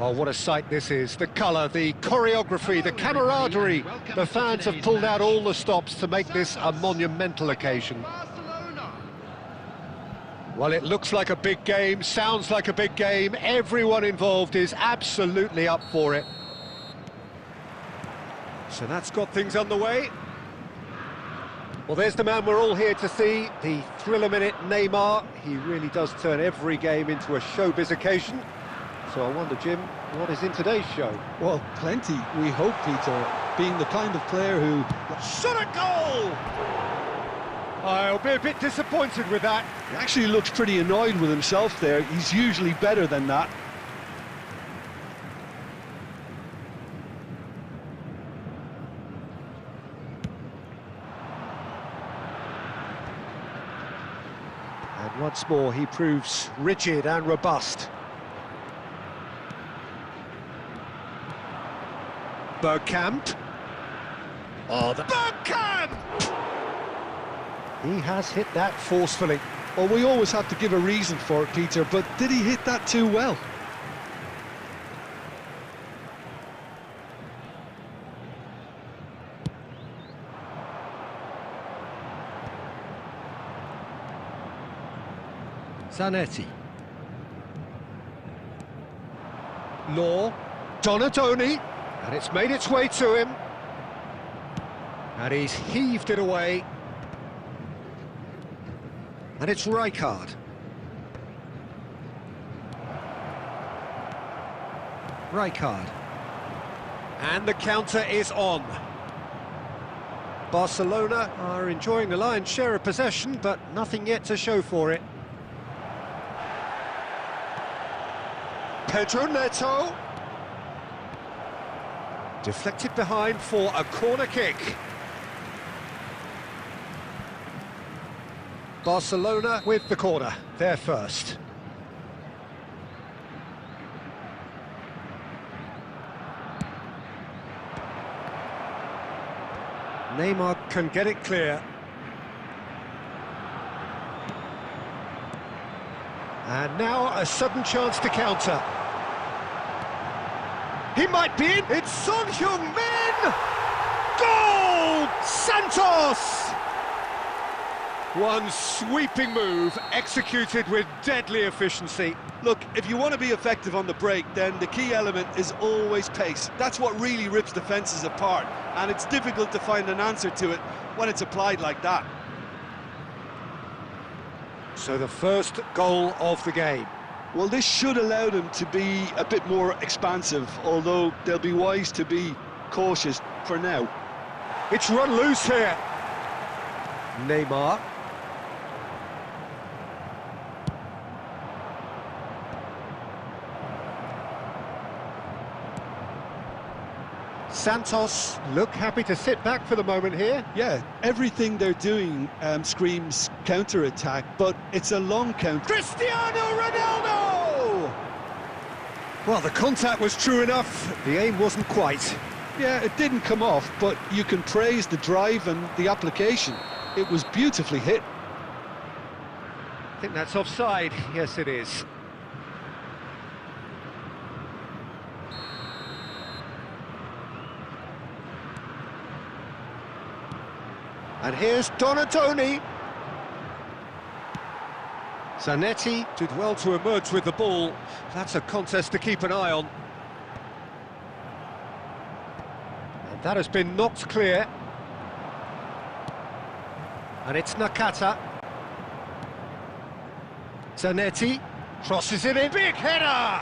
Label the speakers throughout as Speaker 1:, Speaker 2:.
Speaker 1: Well, what a sight this is. The colour, the choreography, the camaraderie. The fans have pulled out all the stops to make this a monumental occasion. Well, it looks like a big game, sounds like a big game. Everyone involved is absolutely up for it. So that's got things underway. Well, there's the man we're all here to see, the thriller-minute Neymar. He really does turn every game into a showbiz occasion. So I wonder, Jim, what is in today's show?
Speaker 2: Well, plenty, we hope, Peter. Being the kind of player who...
Speaker 1: Shot a goal! I'll be a bit disappointed with that.
Speaker 2: He actually looks pretty annoyed with himself there. He's usually better than that.
Speaker 1: And once more, he proves rigid and robust. Bergkamp. Oh, the Bergkamp! He has hit that forcefully.
Speaker 2: Well, we always have to give a reason for it, Peter, but did he hit that too well?
Speaker 1: Zanetti. Law. Donadoni. And it's made its way to him. And he's heaved it away. And it's Rijkaard. Rijkaard. And the counter is on. Barcelona are enjoying the lion's share of possession, but nothing yet to show for it. Pedro Neto. Deflected behind for a corner kick. Barcelona with the corner, they're first. Neymar can get it clear. And now a sudden chance to counter. He might be in. It's Son Heung-min! Goal! Santos! One sweeping move, executed with deadly efficiency.
Speaker 2: Look, if you want to be effective on the break, then the key element is always pace. That's what really rips defences apart, and it's difficult to find an answer to it when it's applied like that.
Speaker 1: So the first goal of the game.
Speaker 2: Well, this should allow them to be a bit more expansive, although they'll be wise to be cautious for now.
Speaker 1: It's run loose here. Neymar. Santos look happy to sit back for the moment here.
Speaker 2: Yeah, everything they're doing screams counter-attack, but it's a long counter.
Speaker 1: Cristiano Ronaldo! Well, the contact was true enough, the aim wasn't quite.
Speaker 2: Yeah, it didn't come off, but you can praise the drive and the application. It was beautifully hit.
Speaker 1: I think that's offside. Yes, it is. And here's Donadoni. Zanetti did well to emerge with the ball. That's a contest to keep an eye on. And that has been knocked clear. And it's Nakata. Zanetti crosses it in. Big header!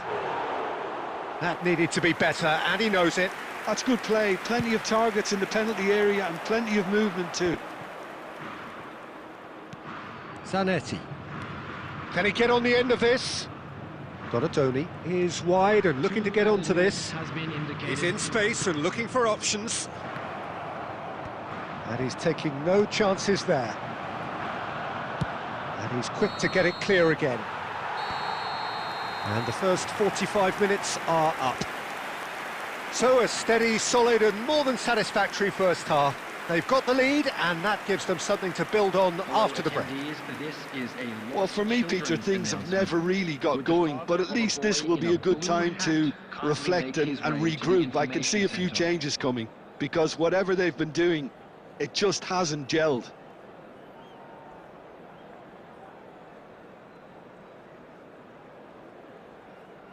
Speaker 1: That needed to be better, and he knows it.
Speaker 2: That's good play. Plenty of targets in the penalty area and plenty of movement too.
Speaker 1: Zanetti. Can he get on the end of this? Donadoni is wide and looking to get onto this. He's in space and looking for options. And he's taking no chances there. And he's quick to get it clear again. And the first 45 minutes are up. So a steady, solid and more than satisfactory first half. They've got the lead, and that gives them something to build on after the break.
Speaker 3: This is a
Speaker 2: Well, for me, Peter, things have never really got going, but at least this will be a good time to reflect and regroup. I can see a few changes coming, because whatever they've been doing, it just hasn't gelled.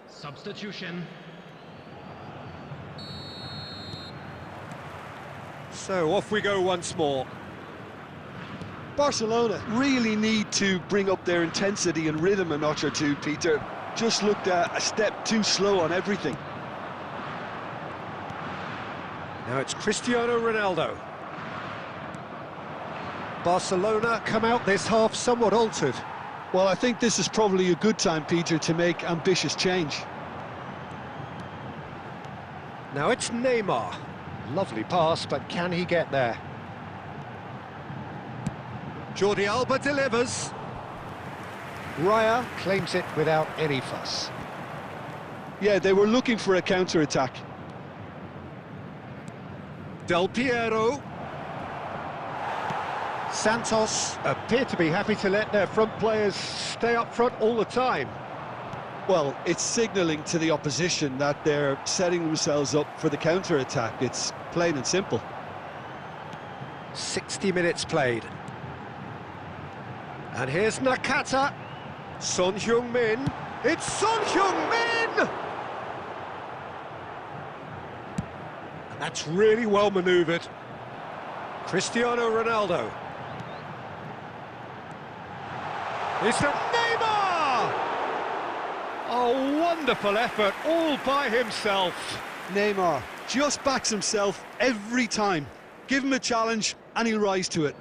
Speaker 3: Substitution.
Speaker 1: So off we go once more.
Speaker 2: Barcelona really need to bring up their intensity and rhythm a notch or two, Peter. Just looked a step too slow on everything.
Speaker 1: Now it's Cristiano Ronaldo. Barcelona come out this half somewhat altered.
Speaker 2: Well, I think this is probably a good time, Peter, to make ambitious change.
Speaker 1: Now it's Neymar. Lovely pass, but can he get there? Jordi Alba delivers. Raya claims it without any fuss.
Speaker 2: Yeah, they were looking for a counter-attack.
Speaker 1: Del Piero. Santos appear to be happy to let their front players stay up front all the time.
Speaker 2: Well, it's signalling to the opposition that they're setting themselves up for the counter-attack. It's plain and simple.
Speaker 1: 60 minutes played. And here's Nakata. Son Heung-min. It's Son Heung-min! And that's really well manoeuvred. Cristiano Ronaldo. It's Neymar! A wonderful effort, all by himself.
Speaker 2: Neymar just backs himself every time. Give him a challenge and he'll rise to it.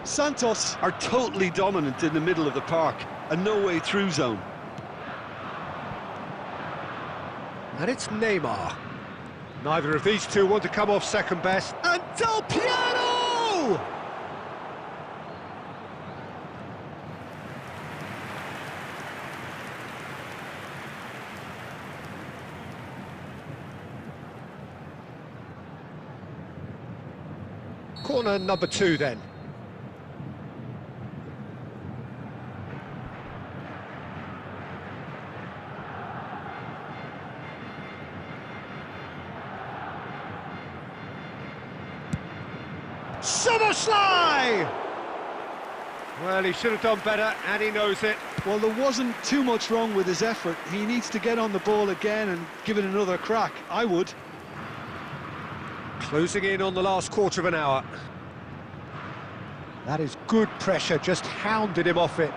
Speaker 2: Santos are totally dominant in the middle of the park, a no-way through zone.
Speaker 1: And it's Neymar. Neither of these two want to come off second best. And Del Piero! Corner number 2 then. Summerslide! Well, he should have done better, and he knows it.
Speaker 2: Well, there wasn't too much wrong with his effort. He needs to get on the ball again and give it another crack. I would.
Speaker 1: Closing in on the last quarter of an hour. That is good pressure, just hounded him off it.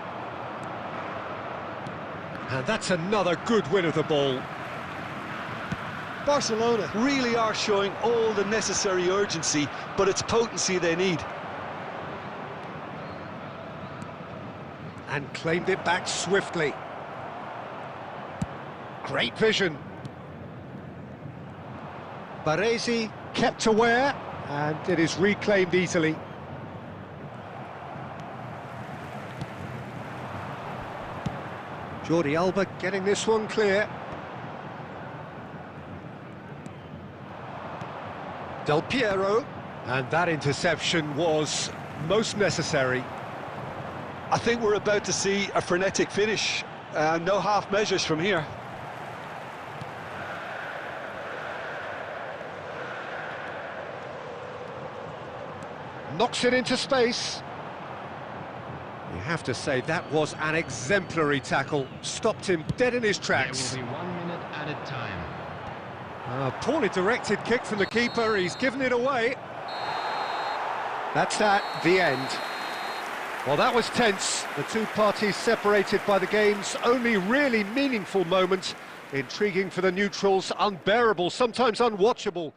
Speaker 1: And that's another good win of the ball.
Speaker 2: Barcelona really are showing all the necessary urgency, but it's potency they need.
Speaker 1: And claimed it back swiftly. Great vision. Baresi kept aware, and it is reclaimed easily. Jordi Alba getting this one clear. Del Piero, and that interception was most necessary.
Speaker 2: I think we're about to see a frenetic finish. No half measures from here.
Speaker 1: Knocks it into space. You have to say that was an exemplary tackle. Stopped him dead in his tracks.
Speaker 3: There will be 1 minute added time.
Speaker 1: A poorly directed kick from the keeper. He's given it away. That's the end. Well, that was tense. The two parties separated by the game's only really meaningful moment. Intriguing for the neutrals, unbearable, sometimes unwatchable.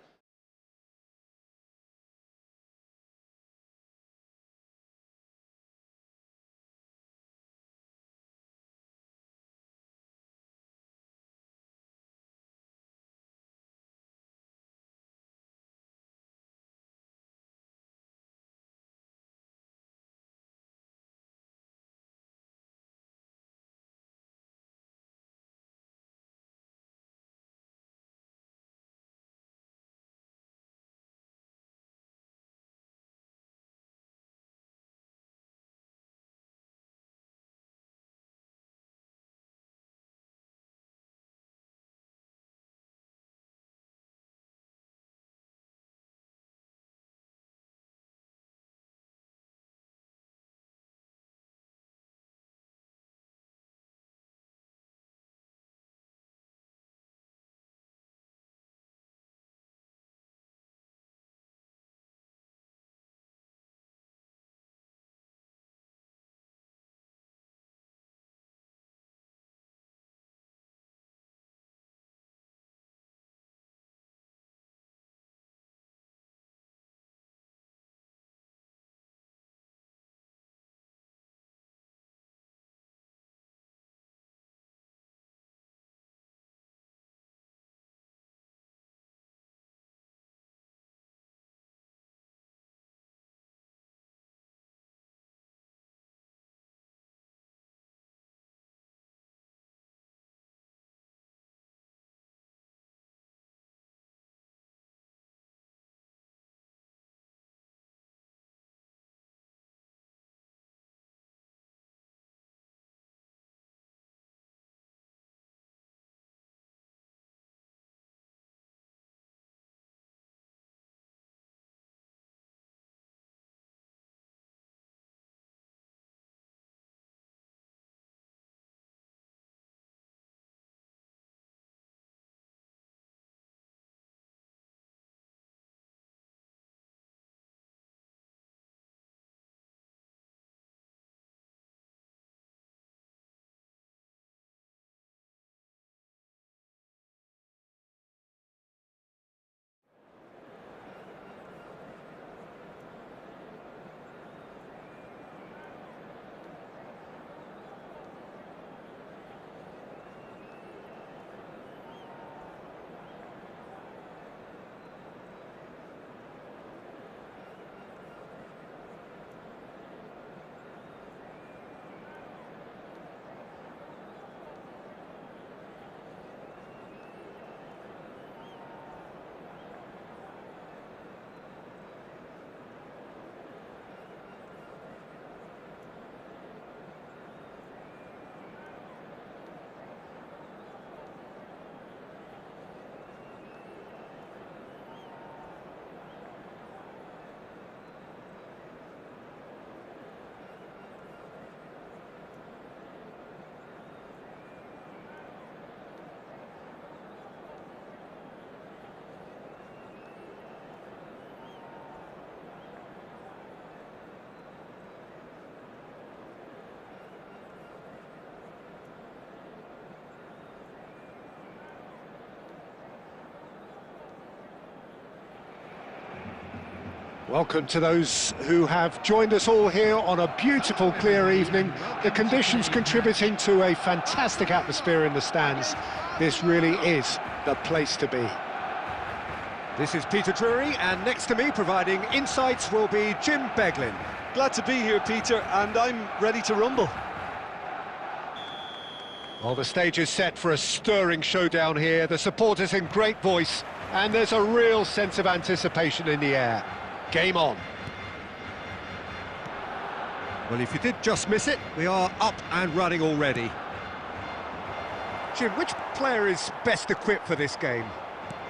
Speaker 1: Welcome to those who have joined us all here on a beautiful, clear evening. The conditions contributing to a fantastic atmosphere in the stands. This really is the place to be. This is Peter Drury, and next to me providing insights will be Jim Beglin.
Speaker 2: Glad to be here, Peter, and I'm ready to rumble.
Speaker 1: Well, the stage is set for a stirring showdown here. The supporters in great voice, and there's a real sense of anticipation in the air. Game on. Well, if you did just miss it, we are up and running already. Jim, which player is best equipped for this game?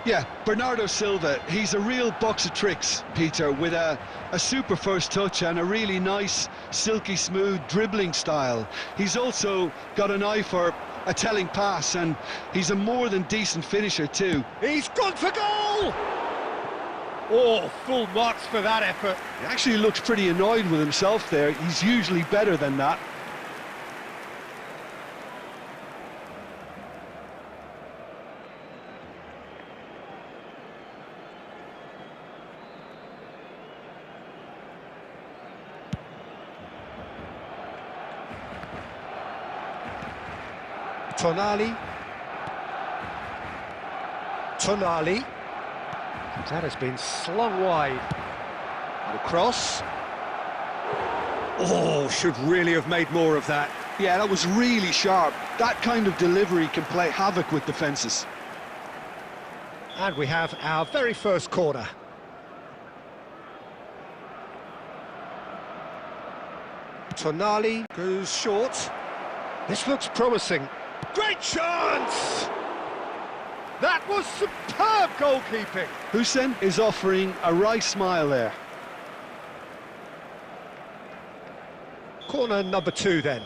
Speaker 2: Yeah, Bernardo Silva. He's a real box of tricks, Peter, with a super first touch and a really nice, silky smooth dribbling style. He's also got an eye for a telling pass, and he's a more than decent finisher too.
Speaker 1: He's gone for goal! Oh, full marks for that effort.
Speaker 2: He actually looks pretty annoyed with himself there. He's usually better than that.
Speaker 1: Tonali. That has been slung wide. And across. Oh, should really have made more of that.
Speaker 2: Yeah, that was really sharp. That kind of delivery can play havoc with defences.
Speaker 1: And we have our very first corner. Tonali goes short. This looks promising. Great chance! That was superb goalkeeping.
Speaker 2: Hussein is offering a right smile there.
Speaker 1: Corner number 2 then.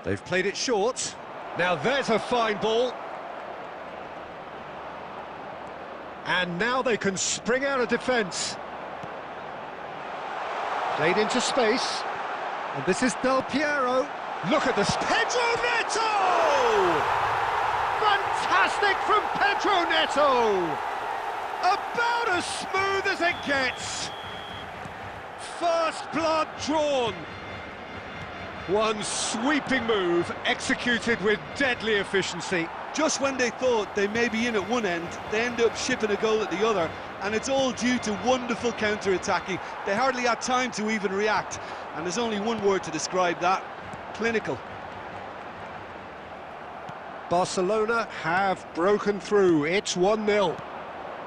Speaker 1: They've played it short. Now there's a fine ball. And now they can spring out of defence. Played into space. And this is Del Piero. Look at this. Pedro Neto! Fantastic from Pedro Neto! About as smooth as it gets. First blood drawn. One sweeping move executed with deadly efficiency.
Speaker 2: Just when they thought they may be in at one end, they end up shipping a goal at the other, and it's all due to wonderful counter-attacking. They hardly had time to even react, and there's only one word to describe that: clinical.
Speaker 1: Barcelona have broken through. It's 1-0.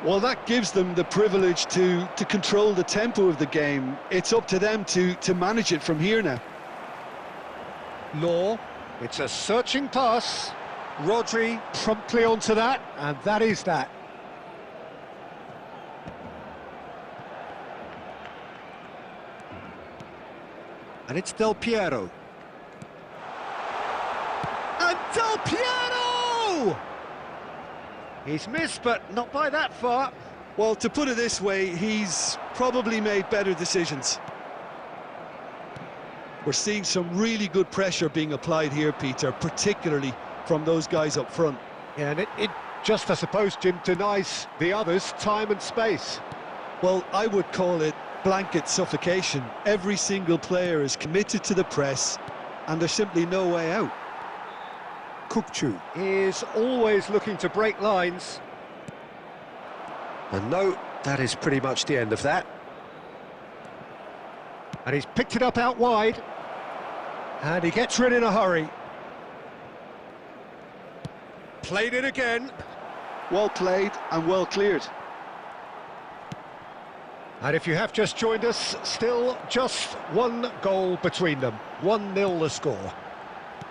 Speaker 2: Well, that gives them the privilege to control the tempo of the game. It's up to them to manage it from here now.
Speaker 1: Law, it's a searching pass. Rodri promptly onto that, and that is that. And it's Del Piero. And Del Piero! He's missed, but not by that far.
Speaker 2: Well, to put it this way, he's probably made better decisions. We're seeing some really good pressure being applied here, Peter, particularly from those guys up front.
Speaker 1: Yeah, and it just, I suppose, Jim, denies the others time and space.
Speaker 2: Well, I would call it blanket suffocation. Every single player is committed to the press, and there's simply no way out.
Speaker 1: Kukçu is always looking to break lines. And no, that is pretty much the end of that. And he's picked it up out wide. And he gets rid in a hurry. Played it again.
Speaker 2: Well played and well cleared.
Speaker 1: And if you have just joined us, still just one goal between them. 1-0 the score.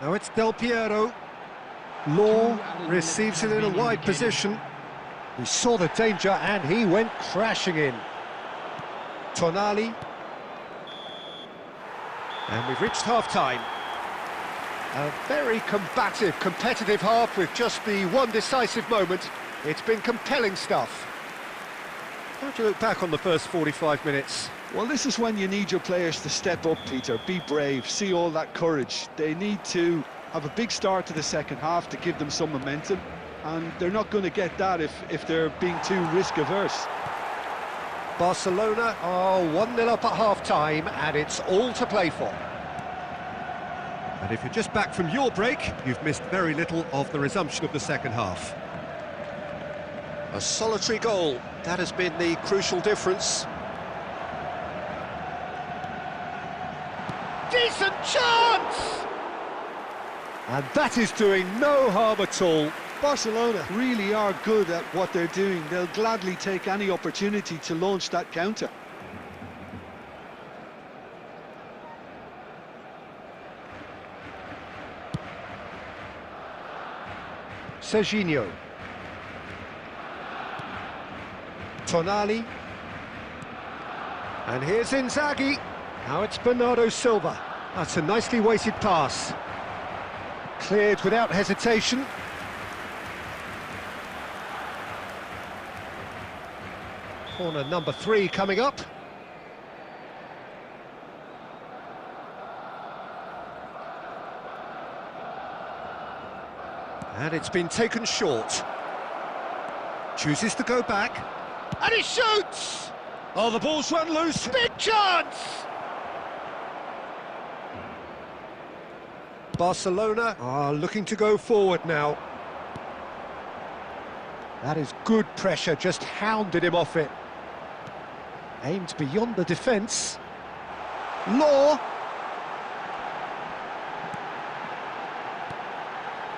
Speaker 1: Now it's Del Piero. Law receives it in a wide position. He saw the danger and he went crashing in. Tonali. And we've reached half-time. A very combative, competitive half with just the one decisive moment. It's been compelling stuff. How do you look back on the first 45 minutes?
Speaker 2: Well, this is when you need your players to step up, Peter. Be brave, see all that courage. They need to have a big start to the second half to give them some momentum, and they're not going to get that if they're being too risk-averse.
Speaker 1: Barcelona are 1-0 up at half-time, and it's all to play for.
Speaker 4: And if you're just back from your break, you've missed very little of the resumption of the second half.
Speaker 1: A solitary goal, that has been the crucial difference. Decent chance! And that is doing no harm at all.
Speaker 2: Barcelona really are good at what they're doing. They'll gladly take any opportunity to launch that counter.
Speaker 1: Serginho. Tonali. And here's Inzaghi. Now it's Bernardo Silva. That's a nicely weighted pass. Cleared without hesitation. Corner number 3 coming up. And it's been taken short. Chooses to go back. And he shoots!
Speaker 4: Oh, the ball's run loose.
Speaker 1: Big chance! Barcelona are looking to go forward now. That is good pressure, just hounded him off it. Aimed beyond the defence. Law.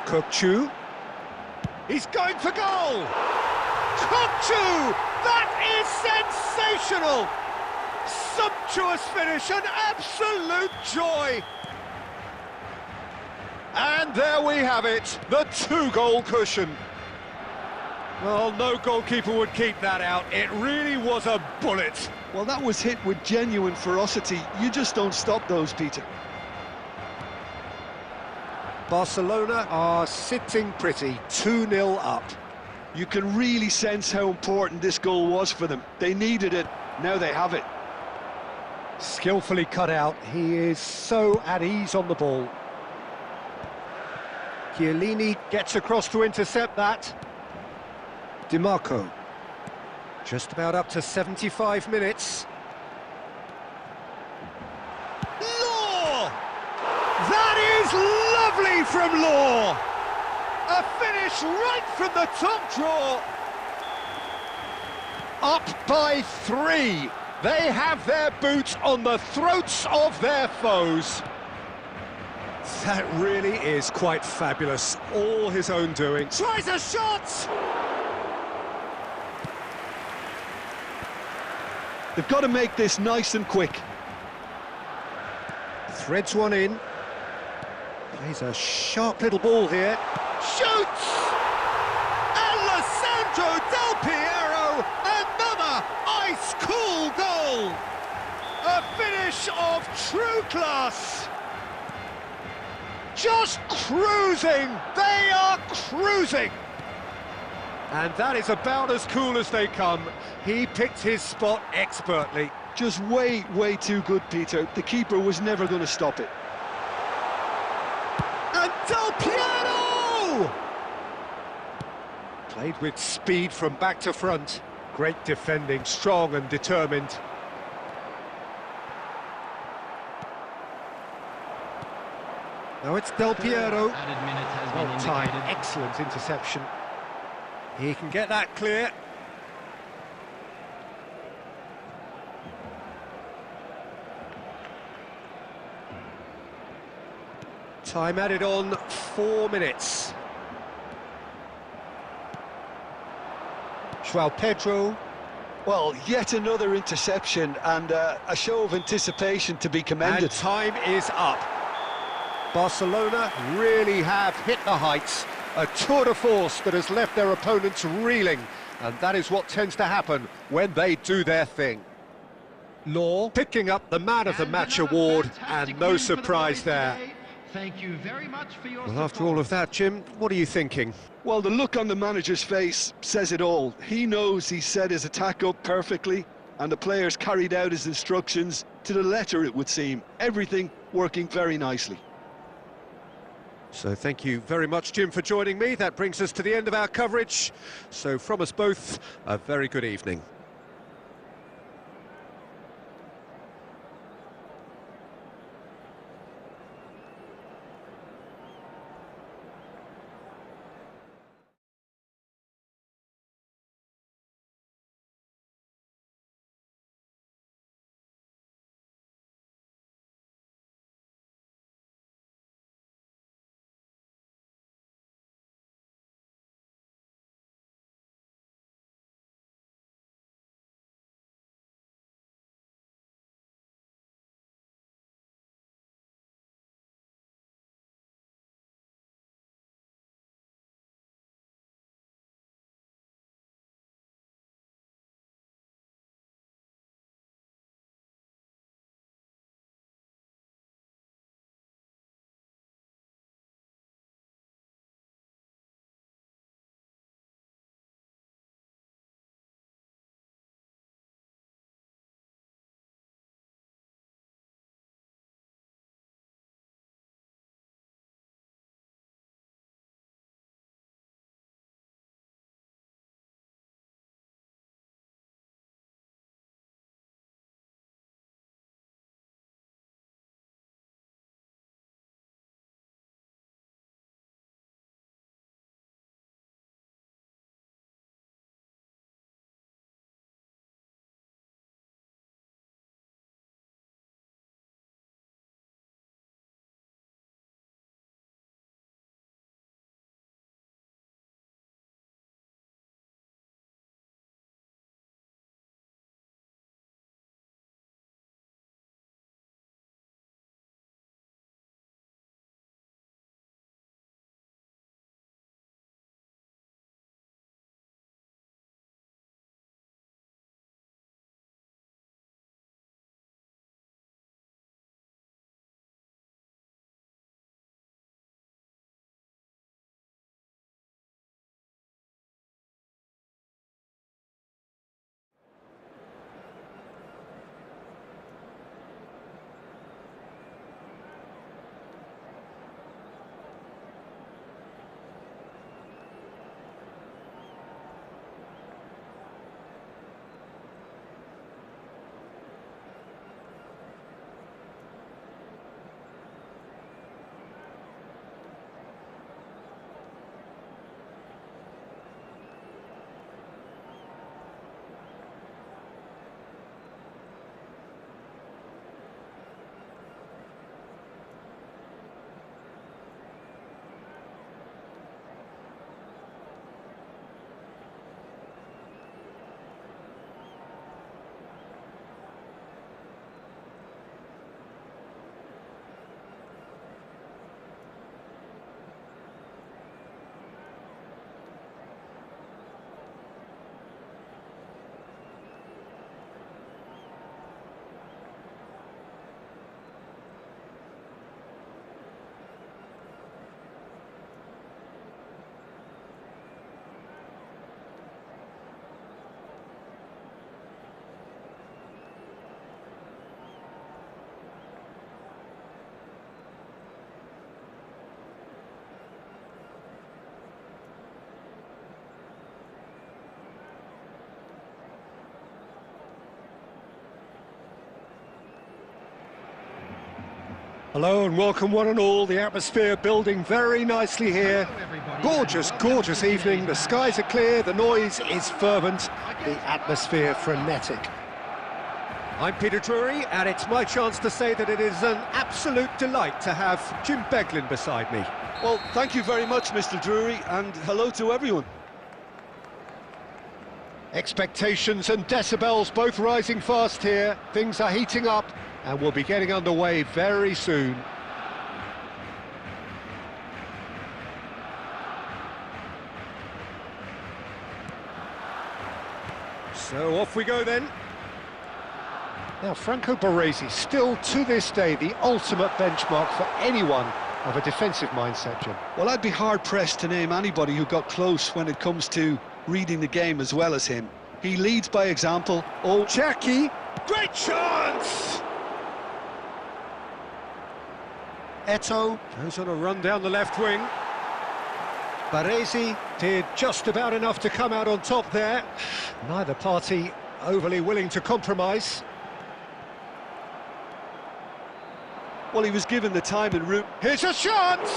Speaker 1: Kokchu. He's going for goal! Kokchu! That is sensational! Sumptuous finish, an absolute joy! And there we have it, the 2-goal cushion. Well, no goalkeeper would keep that out. It really was a bullet.
Speaker 2: Well, that was hit with genuine ferocity. You just don't stop those, Peter.
Speaker 1: Barcelona are sitting pretty, 2-0 up.
Speaker 2: You can really sense how important this goal was for them. They needed it, now they have it.
Speaker 1: Skillfully cut out, he is so at ease on the ball. Chiellini gets across to intercept that. Di Marco. Just about up to 75 minutes. Law! That is lovely from Law! A finish right from the top draw. Up by 3. They have their boots on the throats of their foes.
Speaker 4: That really is quite fabulous. All his own doing.
Speaker 1: Tries a shot!
Speaker 2: They've got to make this nice and quick.
Speaker 1: Threads one in. Plays a sharp little ball here. Shoots! Alessandro Del Piero! Another ice-cool goal! A finish of true class! Just cruising! They are cruising! And that is about as cool as they come. He picked his spot expertly.
Speaker 2: Just way too good, Peter. The keeper was never going to stop it.
Speaker 1: And Del Piero! Played with speed from back to front. Great defending, strong and determined. Now it's Del Piero.
Speaker 3: Added minute has been
Speaker 1: Well timed,
Speaker 3: indicated.
Speaker 1: excellent interception. He can get that clear. Time added on, 4 minutes. João Pedro.
Speaker 2: Well, yet another interception and a show of anticipation to be commended.
Speaker 1: And time is up. Barcelona really have hit the heights. A tour de force that has left their opponents reeling. And that is what tends to happen when they do their thing. Law picking up the Man of the Match award, and no surprise there.
Speaker 3: Thank you very much for your
Speaker 1: Well, after all of that, Jim, what are you thinking?
Speaker 2: Well, the look on the manager's face says it all. He knows he set his attack up perfectly, and the players carried out his instructions to the letter, it would seem. Everything working very nicely.
Speaker 4: So thank you very much, Jim, for joining me. That brings us to the end of our coverage. So from us both, a very good evening.
Speaker 1: Hello and welcome one and all. The atmosphere building very nicely here. Gorgeous, gorgeous evening. The skies are clear, the noise is fervent, the atmosphere frenetic. I'm Peter Drury, and it's my chance to say that it is an absolute delight to have Jim Beglin beside me.
Speaker 2: Well, thank you very much, Mr. Drury, and hello to everyone.
Speaker 1: Expectations and decibels both rising fast here. Things are heating up, and we'll be getting underway very soon.
Speaker 4: So off we go then.
Speaker 1: Now, Franco Baresi, still to this day, the ultimate benchmark for anyone of a defensive mindset, Jim.
Speaker 2: Well, I'd be hard-pressed to name anybody who got close when it comes to reading the game as well as him. He leads by example. Oh,
Speaker 1: Jackie, great chance! Eto'o goes on a run down the left wing. Baresi did just about enough to come out on top there. Neither party overly willing to compromise.
Speaker 2: Well, he was given the time and room.
Speaker 1: Here's a chance!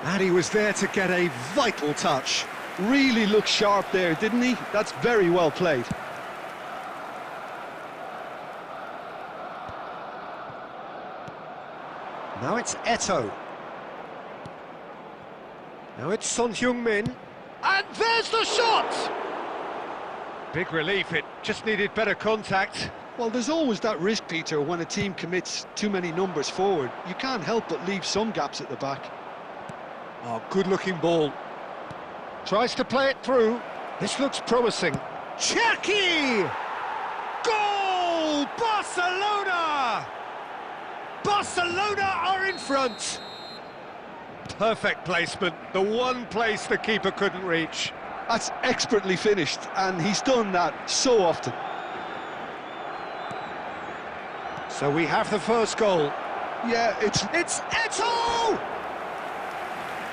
Speaker 4: And he was there to get a vital touch.
Speaker 2: Really looked sharp there, didn't he? That's very well played.
Speaker 1: Now it's Eto'o. Now it's Son Heung-min. And there's the shot! Big relief, it just needed better contact.
Speaker 2: Well, there's always that risk, Peter, when a team commits too many numbers forward. You can't help but leave some gaps at the back.
Speaker 1: Oh, good-looking ball. Tries to play it through. This looks promising. Cherki! Goal! Barcelona! Barcelona are in front. Perfect placement, the one place the keeper couldn't reach.
Speaker 2: That's expertly finished, and he's done that so often.
Speaker 1: So we have the first goal.
Speaker 2: Yeah, it's
Speaker 1: Eto'o!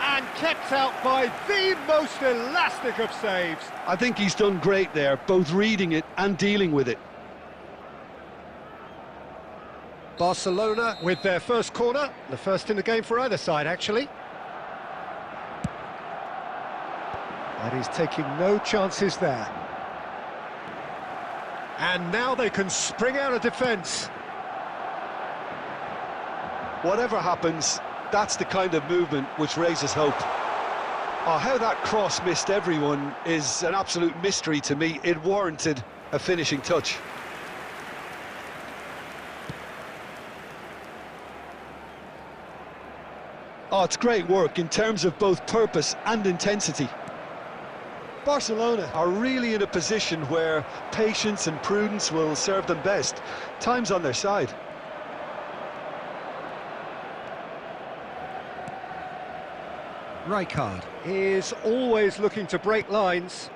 Speaker 1: And kept out by the most elastic of saves.
Speaker 2: I think he's done great there, both reading it and dealing with it.
Speaker 1: Barcelona with their first corner, the first in the game for either side, actually. And he's taking no chances there. And now they can spring out of defence.
Speaker 2: Whatever happens, that's the kind of movement which raises hope. Oh, how that cross missed everyone is an absolute mystery to me. It warranted a finishing touch. Oh, it's great work in terms of both purpose and intensity. Barcelona are really in a position where patience and prudence will serve them best. Time's on their side.
Speaker 1: Rijkaard is always looking to break lines.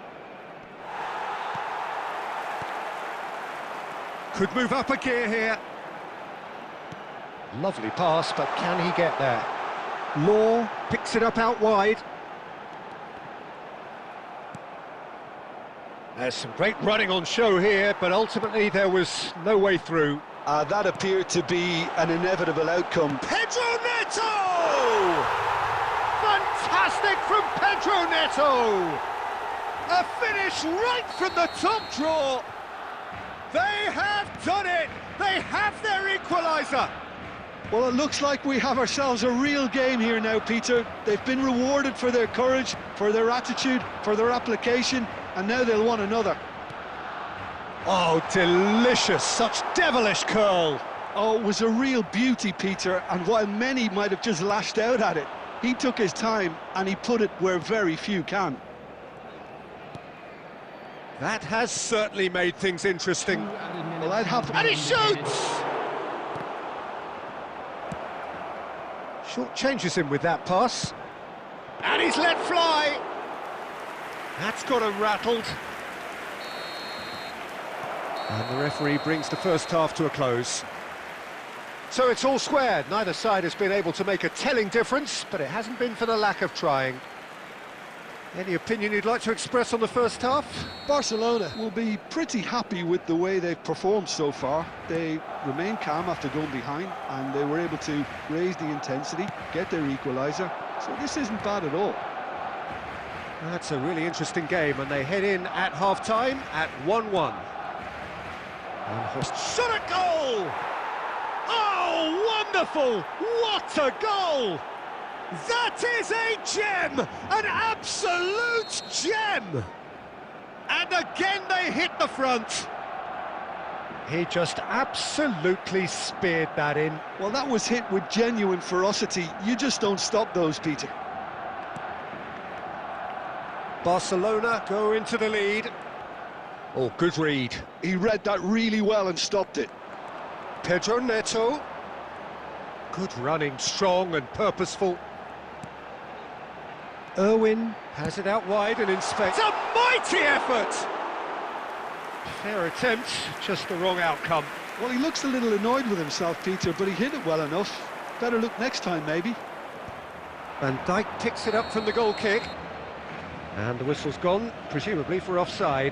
Speaker 1: Could move up a gear here. Lovely pass, but can he get there? Law picks it up out wide. There's some great running on show here, but ultimately there was no way through.
Speaker 2: That appeared to be an inevitable outcome.
Speaker 1: Pedro Neto! Fantastic from Pedro Neto! A finish right from the top draw. They have done it! They have their equaliser!
Speaker 2: Well, it looks like we have ourselves a real game here now, Peter. They've been rewarded for their courage, for their attitude, for their application, and now they'll want another.
Speaker 1: Oh, delicious! Such devilish curl!
Speaker 2: Oh, it was a real beauty, Peter, and while many might have just lashed out at it, he took his time and he put it where very few can.
Speaker 1: That has certainly made things interesting.
Speaker 2: Well, I'd have...
Speaker 1: And he shoots! Short changes him with that pass. And he's let fly! That's got him rattled. And the referee brings the first half to a close. So it's all squared. Neither side has been able to make a telling difference, but it hasn't been for the lack of trying. Any opinion you'd like to express on the first half?
Speaker 2: Barcelona will be pretty happy with the way they've performed so far. They remain calm after going behind, and they were able to raise the intensity, get their equaliser. So this isn't bad at all.
Speaker 1: That's a really interesting game, and they head in at half-time at 1-1. And Horst shot a goal! Oh, wonderful! What a goal! That is a gem! An absolute gem! And again they hit the front. He just absolutely speared that in.
Speaker 2: Well, that was hit with genuine ferocity. You just don't stop those, Peter.
Speaker 1: Barcelona go into the lead. Oh, good read.
Speaker 2: He read that really well and stopped it.
Speaker 1: Pedro Neto. Good running, strong and purposeful. Irwin has it out wide and inspects. It's a mighty effort! Fair attempt, just the wrong outcome.
Speaker 2: Well, he looks a little annoyed with himself, Peter, but he hit it well enough. Better look next time, maybe.
Speaker 1: Van Dijk picks it up from the goal kick. And the whistle's gone, presumably for offside.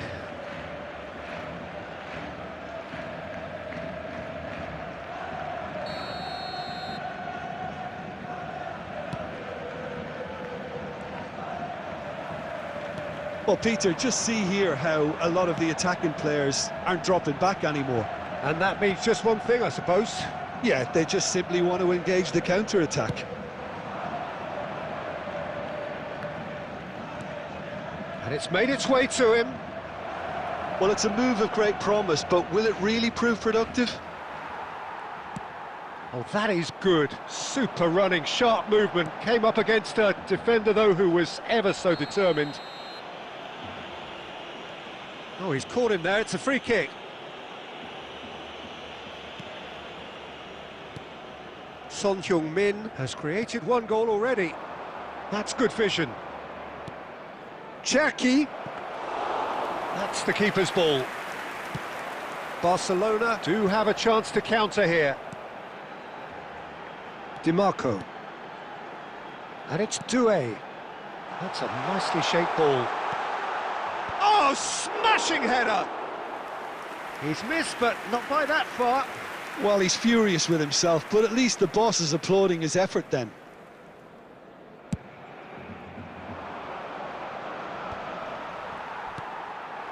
Speaker 2: Well, Peter, just see here how a lot of the attacking players aren't dropping back anymore.
Speaker 1: And that means just one thing, I suppose.
Speaker 2: Yeah, they just simply want to engage the counter-attack.
Speaker 1: And it's made its way to him.
Speaker 2: Well, it's a move of great promise, but will it really prove productive?
Speaker 1: Oh, that is good. Super running, sharp movement. Came up against a defender, though, who was ever so determined. Oh, he's caught him there. It's a free kick. Son Heung-min has created one goal already. That's good vision. Cherki. That's the keeper's ball. Barcelona do have a chance to counter here. DiMarco. And it's Doué. That's a nicely shaped ball. Oh, smashing header! He's missed, but not by that far.
Speaker 2: Well, he's furious with himself, but at least the boss is applauding his effort then.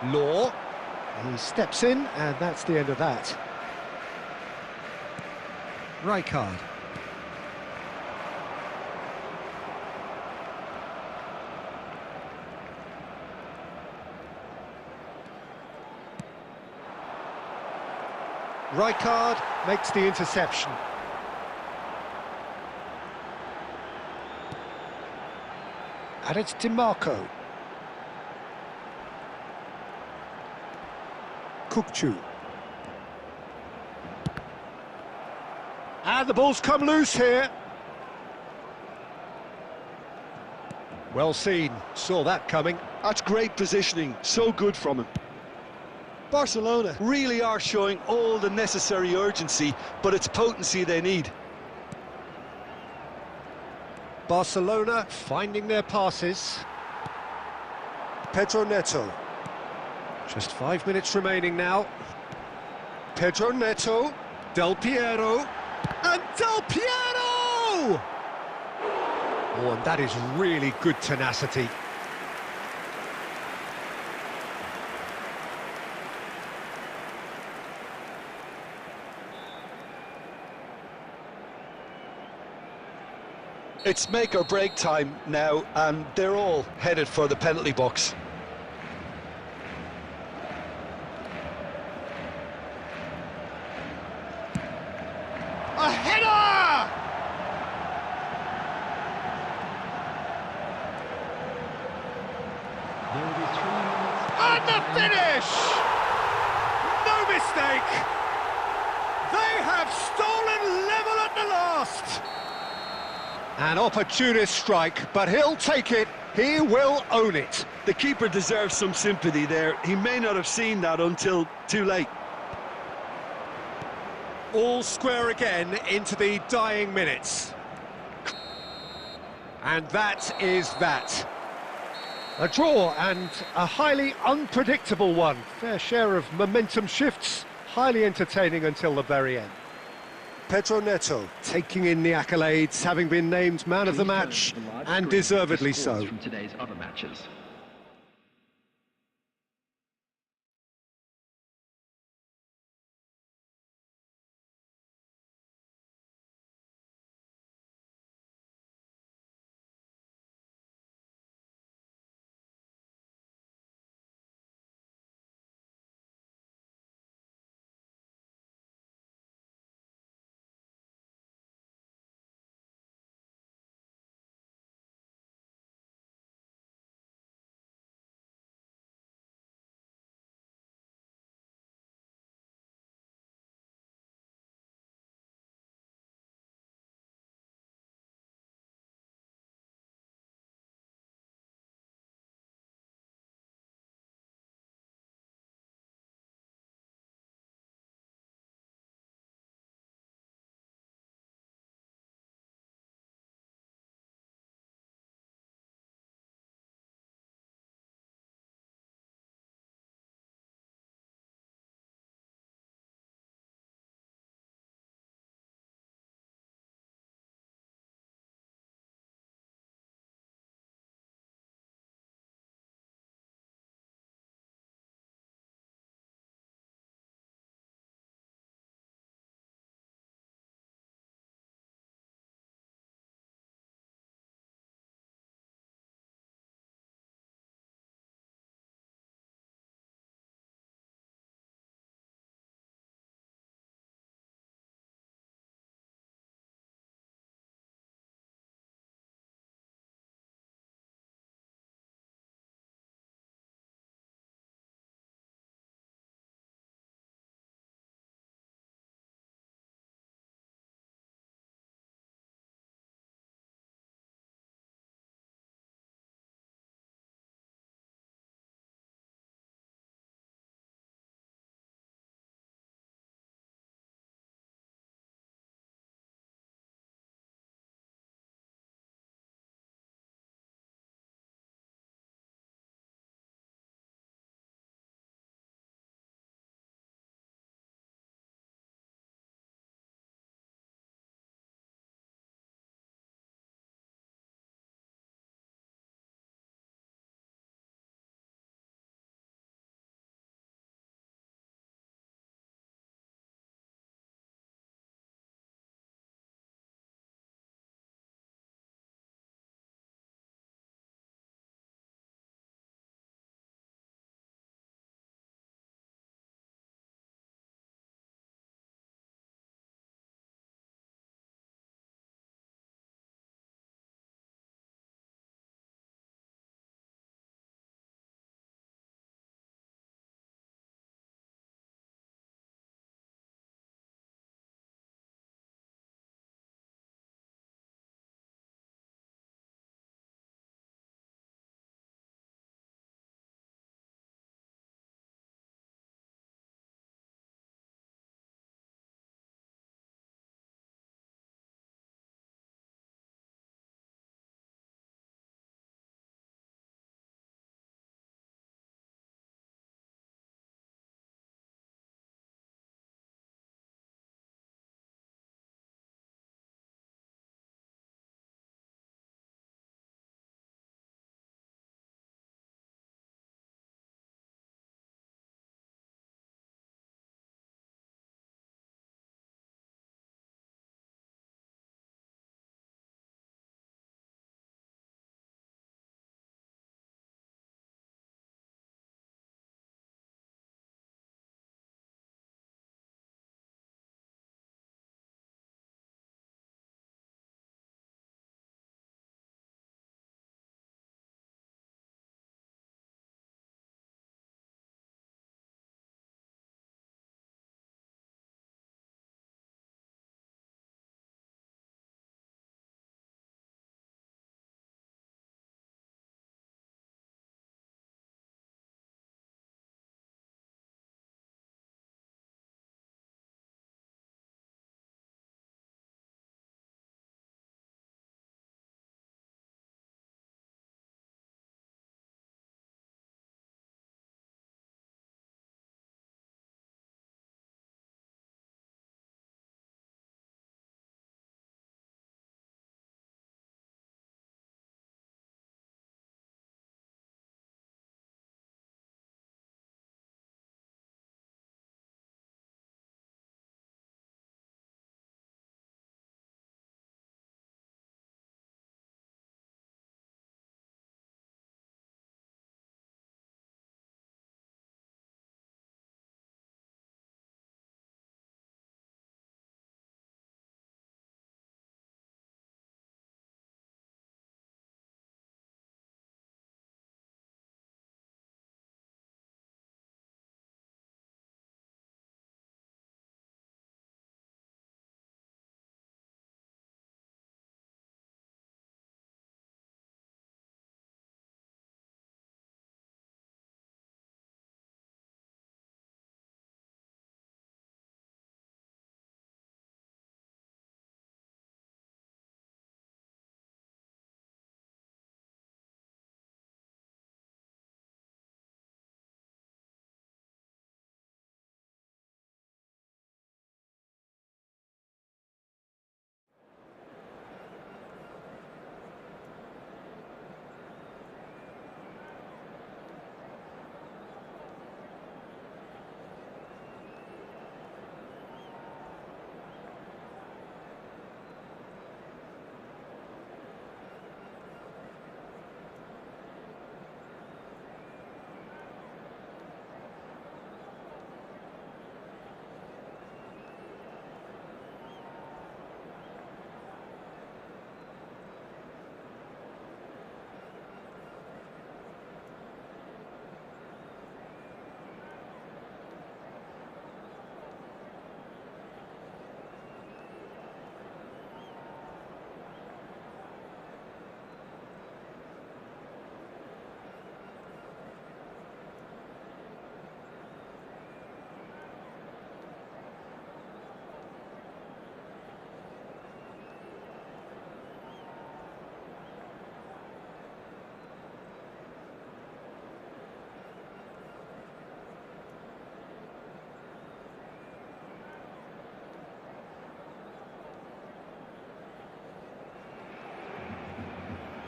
Speaker 1: Law. He steps in, and that's the end of that.
Speaker 4: Rijkaard.
Speaker 1: Rijkaard makes the interception. And it's DiMarco. Kukçu. And the ball's come loose here. Well seen, saw that coming.
Speaker 2: That's great positioning, so good from him. Barcelona really are showing all the necessary urgency, but it's potency they need.
Speaker 1: Barcelona finding their passes. Pedro Neto. Just 5 minutes remaining now. Pedro Neto. Del Piero. And Del Piero! Oh, and that is really good tenacity.
Speaker 2: It's make or break time now, and they're all headed for the penalty box.
Speaker 1: A header!
Speaker 3: There will be 3 minutes.
Speaker 1: And the finish! No mistake! They have stolen level at the last! An opportunist strike, but he'll take it. He will own it.
Speaker 2: The keeper deserves some sympathy there. He may not have seen that until too late.
Speaker 1: All square again into the dying minutes. And that is that. A draw, and a highly unpredictable one. Fair share of momentum shifts, highly entertaining until the very end. Pedro Neto taking in the accolades, having been named man of the match, and deservedly so.
Speaker 3: From today's other matches.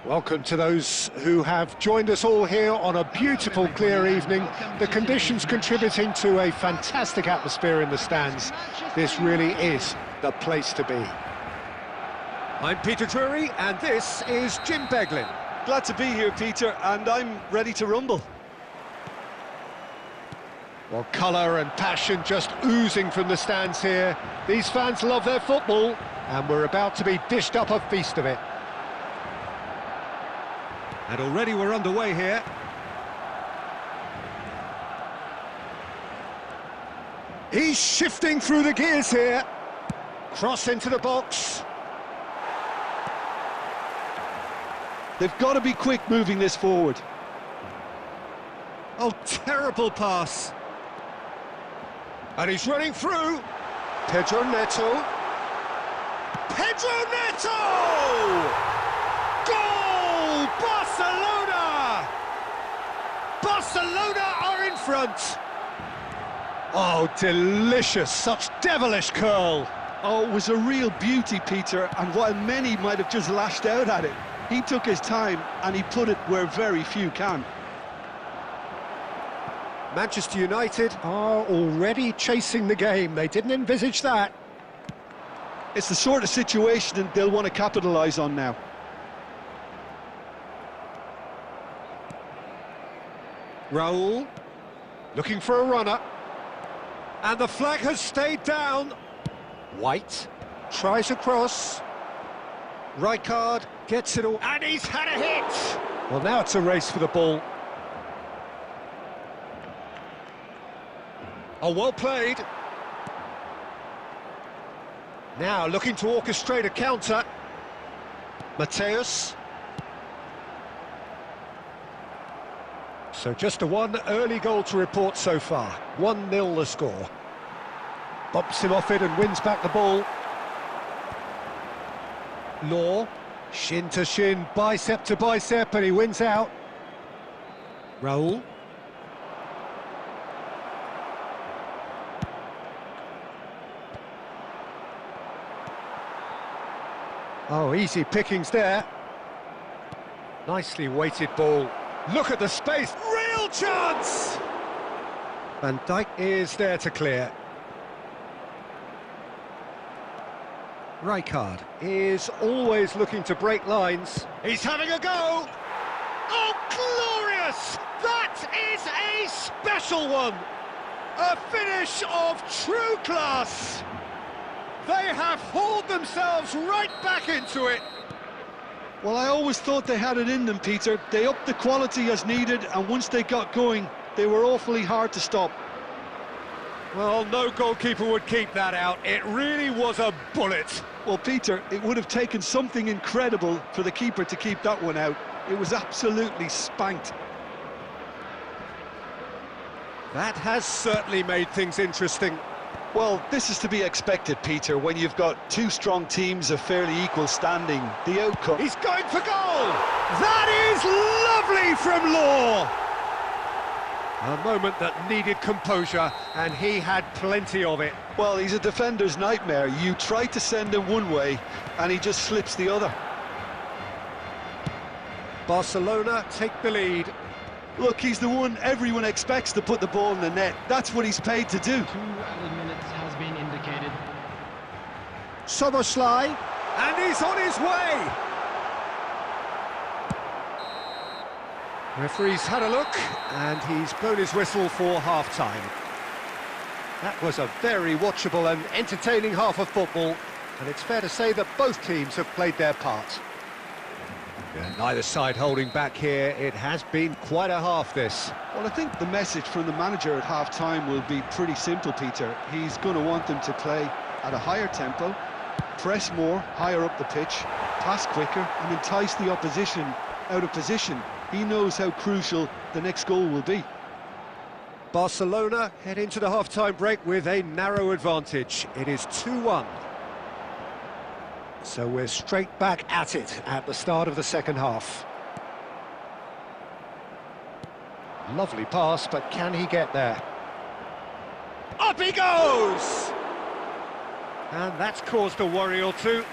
Speaker 1: Welcome to those who have joined us all here on a beautiful, clear evening. The conditions contributing to a fantastic atmosphere in the stands. This really is the place to be.
Speaker 4: I'm Peter Drury, and this is Jim Beglin.
Speaker 2: Glad to be here, Peter, and I'm ready to rumble.
Speaker 1: Well, colour and passion just oozing from the stands here. These fans love their football, and we're about to be dished up a feast of it.
Speaker 4: And already we're underway here.
Speaker 1: He's shifting through the gears here. Cross into the box.
Speaker 2: They've got to be quick moving this forward.
Speaker 4: Oh, terrible pass.
Speaker 1: And he's running through. Pedro Neto. Pedro Neto! Goal! Barcelona! Barcelona are in front. Oh, delicious. Such devilish curl.
Speaker 2: Oh, it was a real beauty, Peter, and while many might have just lashed out at it, he took his time and he put it where very few can.
Speaker 1: Manchester United are already chasing the game. They didn't envisage that.
Speaker 2: It's the sort of situation that they'll want to capitalise on now.
Speaker 1: Raul, looking for a runner. And the flag has stayed down. White tries a cross. Rijkaard gets it all. And he's had a hit! Well, now it's a race for the ball. Oh, well played. Now looking to orchestrate a counter. Mateus. So just a one early goal to report so far. 1-0 the score. Bumps him off it and wins back the ball. Law, shin to shin, bicep to bicep, and he wins out. Raul. Oh, easy pickings there. Nicely weighted ball. Look at the space. Real chance! Van Dijk is there to clear. Rijkaard is always looking to break lines. He's having a go! Oh, glorious! That is a special one! A finish of true class! They have hauled themselves right back into it.
Speaker 2: Well, I always thought they had it in them, Peter. They upped the quality as needed, and once they got going, they were awfully hard to stop.
Speaker 1: Well, no goalkeeper would keep that out. It really was a bullet.
Speaker 2: Well, Peter, it would have taken something incredible for the keeper to keep that one out. It was absolutely spanked.
Speaker 1: That has certainly made things interesting.
Speaker 2: Well, this is to be expected, Peter, when you've got two strong teams of fairly equal standing. The outcome...
Speaker 1: He's going for goal! That is lovely from Law! A moment that needed composure, and he had plenty of it.
Speaker 2: Well, he's a defender's nightmare. You try to send him one way, and he just slips the other.
Speaker 1: Barcelona take the lead.
Speaker 2: Look, he's the one everyone expects to put the ball in the net. That's what he's paid to do.
Speaker 3: 2 added minutes has been indicated.
Speaker 1: Soboslai, and he's on his way! Referee's had a look, and he's blown his whistle for half-time. That was a very watchable and entertaining half of football, and it's fair to say that both teams have played their part. Yeah, neither side holding back here. It has been quite a half, this.
Speaker 2: Well, I think the message from the manager at half-time will be pretty simple, Peter. He's going to want them to play at a higher tempo, press more, higher up the pitch, pass quicker, and entice the opposition out of position. He knows how crucial the next goal will be.
Speaker 1: Barcelona head into the half-time break with a narrow advantage. It is 2-1. So we're straight back at it at the start of the second half. Lovely pass, but can he get there? Up he goes! And that's caused a worry or two.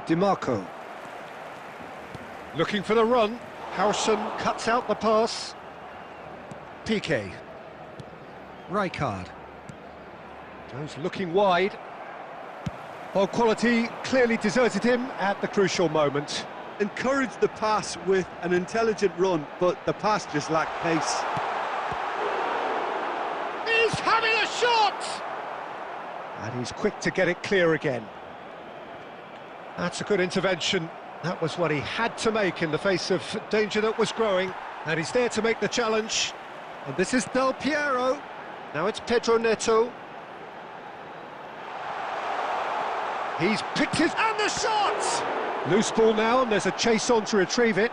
Speaker 1: DiMarco. Looking for the run. Howson cuts out the pass. Piqué. Rijkaard. Goes looking wide. Well, quality clearly deserted him at the crucial moment.
Speaker 2: Encouraged the pass with an intelligent run, but the pass just lacked pace.
Speaker 1: He's having a shot! And he's quick to get it clear again. That's a good intervention. That was what he had to make in the face of danger that was growing. And he's there to make the challenge. And this is Del Piero. Now it's Pedro Neto. He's picked his... and the shot! Loose ball now, and there's a chase on to retrieve it.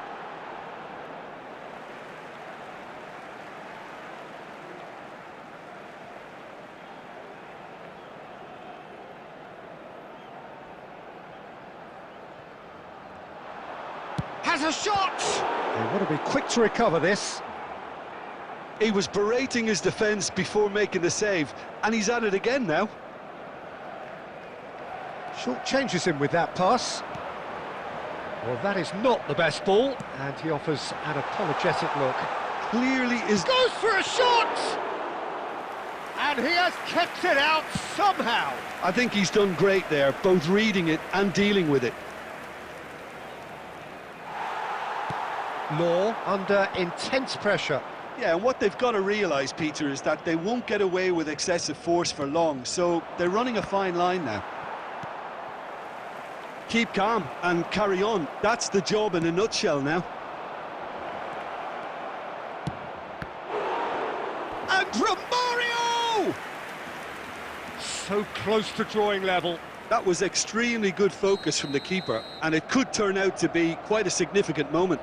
Speaker 1: Has a shot! They want to be quick to recover this.
Speaker 2: He was berating his defence before making the save, and he's at it again now.
Speaker 1: Short changes him with that pass. Well, that is not the best ball, and he offers an apologetic look.
Speaker 2: Clearly is...
Speaker 1: goes for a shot! And he has kept it out somehow.
Speaker 2: I think he's done great there, both reading it and dealing with it.
Speaker 1: Law under intense pressure.
Speaker 2: Yeah, and what they've got to realise, Peter, is that they won't get away with excessive force for long, so they're running a fine line now. Keep calm and carry on. That's the job in a nutshell now.
Speaker 1: And Romario! So close to drawing level.
Speaker 2: That was extremely good focus from the keeper, and it could turn out to be quite a significant moment.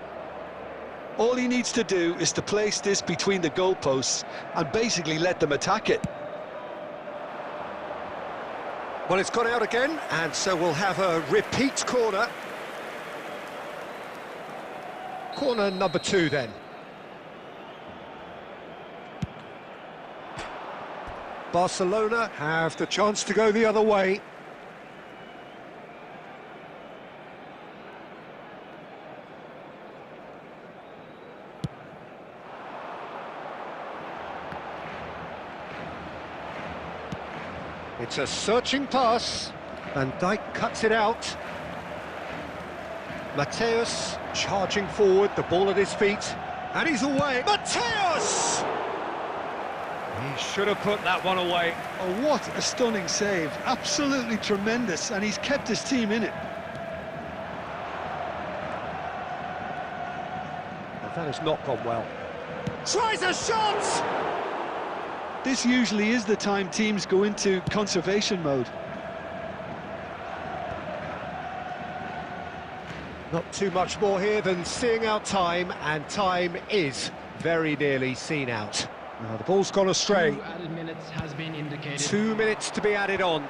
Speaker 2: All he needs to do is to place this between the goalposts and basically let them attack it.
Speaker 1: Well, it's gone out again, and so we'll have a repeat corner. Corner number 2, then. Barcelona have the chance to go the other way. It's a searching pass. Van Dijk cuts it out. Mateus charging forward, the ball at his feet. And he's away. Mateus! He should have put that one away.
Speaker 2: Oh, what a stunning save. Absolutely tremendous, and he's kept his team in it.
Speaker 1: But that has not gone well. Tries a shot!
Speaker 2: This usually is the time teams go into conservation mode.
Speaker 1: Not too much more here than seeing out time, and time is very nearly seen out. Now the ball's gone astray.
Speaker 3: 2 added minutes has been indicated.
Speaker 1: 2 minutes to be added on.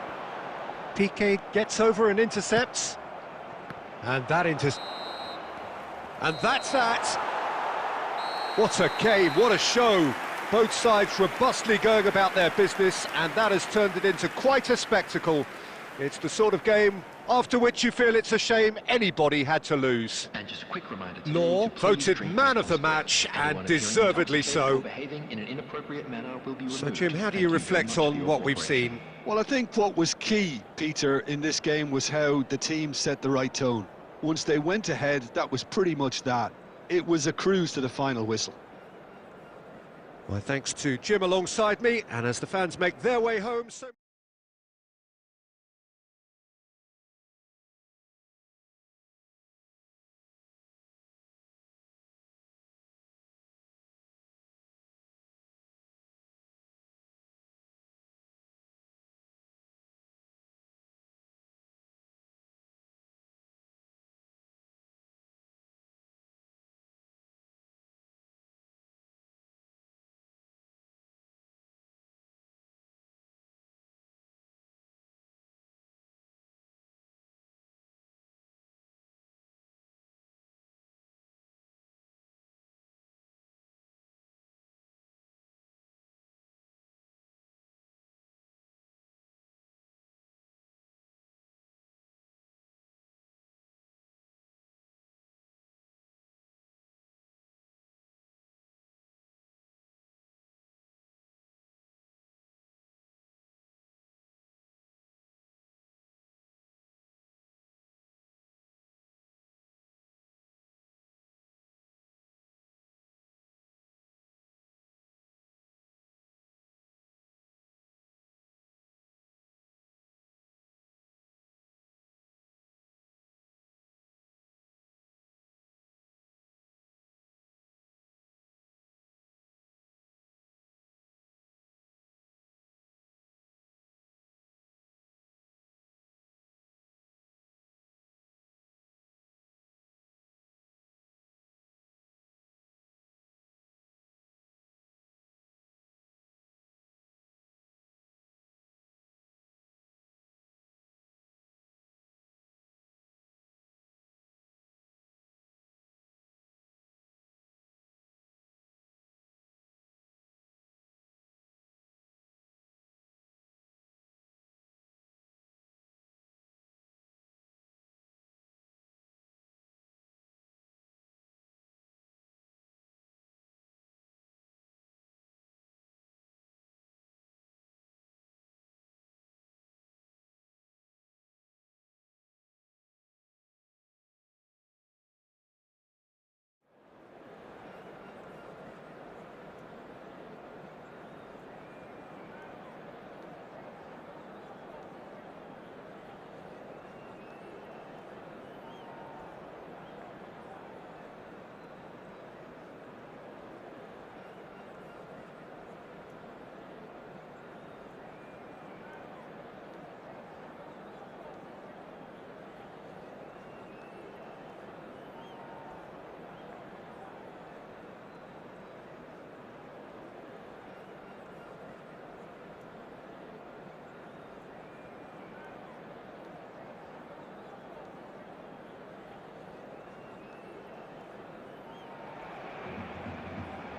Speaker 1: Piqué gets over and intercepts. And that and that's that. What a game, what a show. Both sides robustly going about their business, and that has turned it into quite a spectacle. It's the sort of game after which you feel it's a shame anybody had to lose.
Speaker 5: And just a quick reminder to
Speaker 1: Law
Speaker 5: you to please
Speaker 1: voted
Speaker 5: drink
Speaker 1: man of the
Speaker 5: responsibly.
Speaker 1: match,
Speaker 5: Anyone
Speaker 1: and
Speaker 5: appearing
Speaker 1: deservedly
Speaker 5: intoxicated or
Speaker 1: so.
Speaker 5: behaving in an inappropriate manner will be
Speaker 1: So
Speaker 5: removed.
Speaker 1: Jim, how do
Speaker 5: Thank
Speaker 1: you
Speaker 5: very
Speaker 1: reflect
Speaker 5: much for
Speaker 1: on
Speaker 5: your
Speaker 1: what we've
Speaker 5: cooperation.
Speaker 1: seen?
Speaker 2: Well, I think what was key, Peter, in this game was how the team set the right tone. Once they went ahead, that was pretty much that. It was a cruise to the final whistle.
Speaker 1: Well, thanks to Jim alongside me, and as the fans make their way home, so...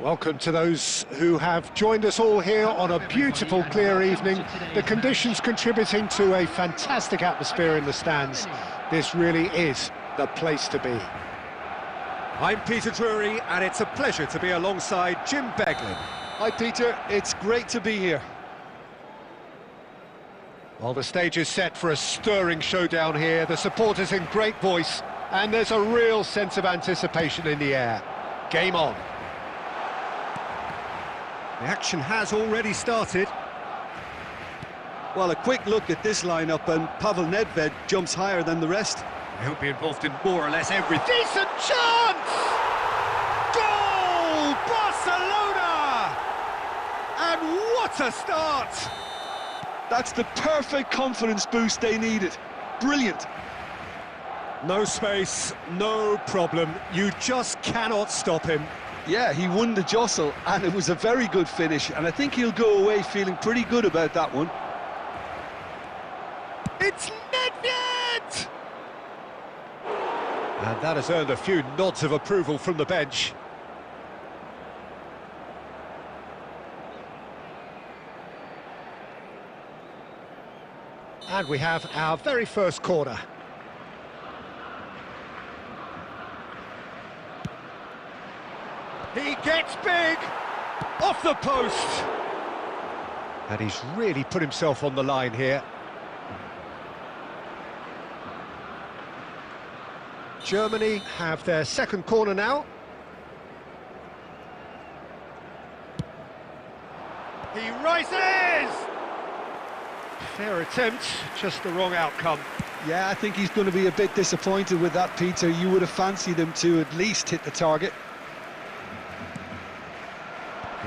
Speaker 1: Welcome to those who have joined us all here on a beautiful, clear evening. The conditions contributing to a fantastic atmosphere in the stands. This really is the place to be.
Speaker 4: I'm Peter Drury, and it's a pleasure to be alongside Jim Beglin.
Speaker 2: Hi Peter, it's great to be here.
Speaker 1: Well, the stage is set for a stirring showdown here. The supporters in great voice, and there's a real sense of anticipation in the air. Game on.
Speaker 4: The action has already started.
Speaker 2: Well, a quick look at this lineup, and Pavel Nedved jumps higher than the rest.
Speaker 4: He'll be involved in more or less everything.
Speaker 1: Decent chance!
Speaker 4: Goal! Barcelona! And what a start!
Speaker 2: That's the perfect confidence boost they needed. Brilliant.
Speaker 4: No space, no problem. You just cannot stop him.
Speaker 2: Yeah, he won the jostle, and it was a very good finish, and I think he'll go away feeling pretty good about that one.
Speaker 4: It's Nedved!
Speaker 1: And that has earned a few nods of approval from the bench. And we have our very first corner.
Speaker 4: He gets big! Off the post!
Speaker 1: And he's really put himself on the line here. Germany have their second corner now.
Speaker 4: He rises!
Speaker 1: Fair attempt, just the wrong outcome.
Speaker 2: Yeah, I think he's going to be a bit disappointed with that, Peter. You would have fancied him to at least hit the target.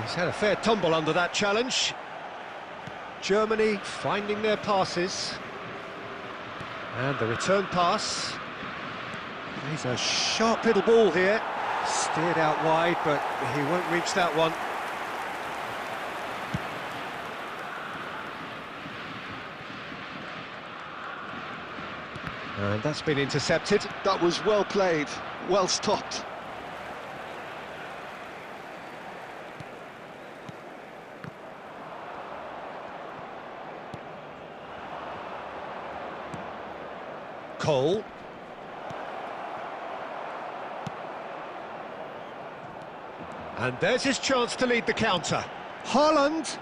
Speaker 1: He's had a fair tumble under that challenge. Germany finding their passes. And the return pass. He's a sharp little ball here. Steered out wide, but he won't reach that one. And that's been intercepted.
Speaker 2: That was well played, well stopped.
Speaker 1: Cole. And there's his chance to lead the counter. Haaland.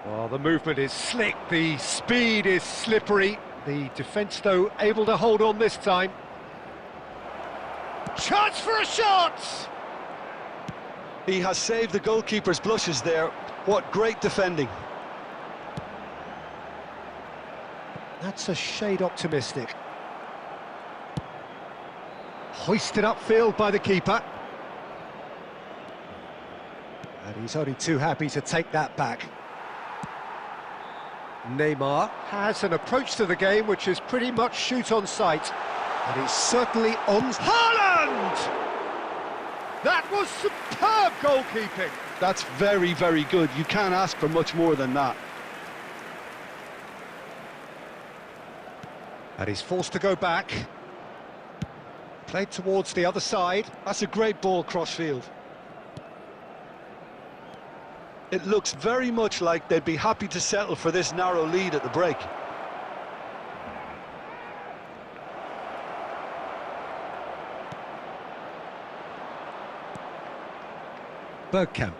Speaker 1: Well, the movement is slick, the speed is slippery. The defence, though, able to hold on this time. Chance for a shot!
Speaker 2: He has saved the goalkeeper's blushes there. What great defending.
Speaker 1: That's a shade optimistic. Hoisted upfield by the keeper. And he's only too happy to take that back. Neymar has an approach to the game which is pretty much shoot on sight. And he's certainly on...
Speaker 4: Haaland! That was superb goalkeeping.
Speaker 2: That's very, very good. You can't ask for much more than that.
Speaker 1: And he's forced to go back. Played towards the other side.
Speaker 2: That's a great ball cross-field. It looks very much like they'd be happy to settle for this narrow lead at the break.
Speaker 1: Bergkamp.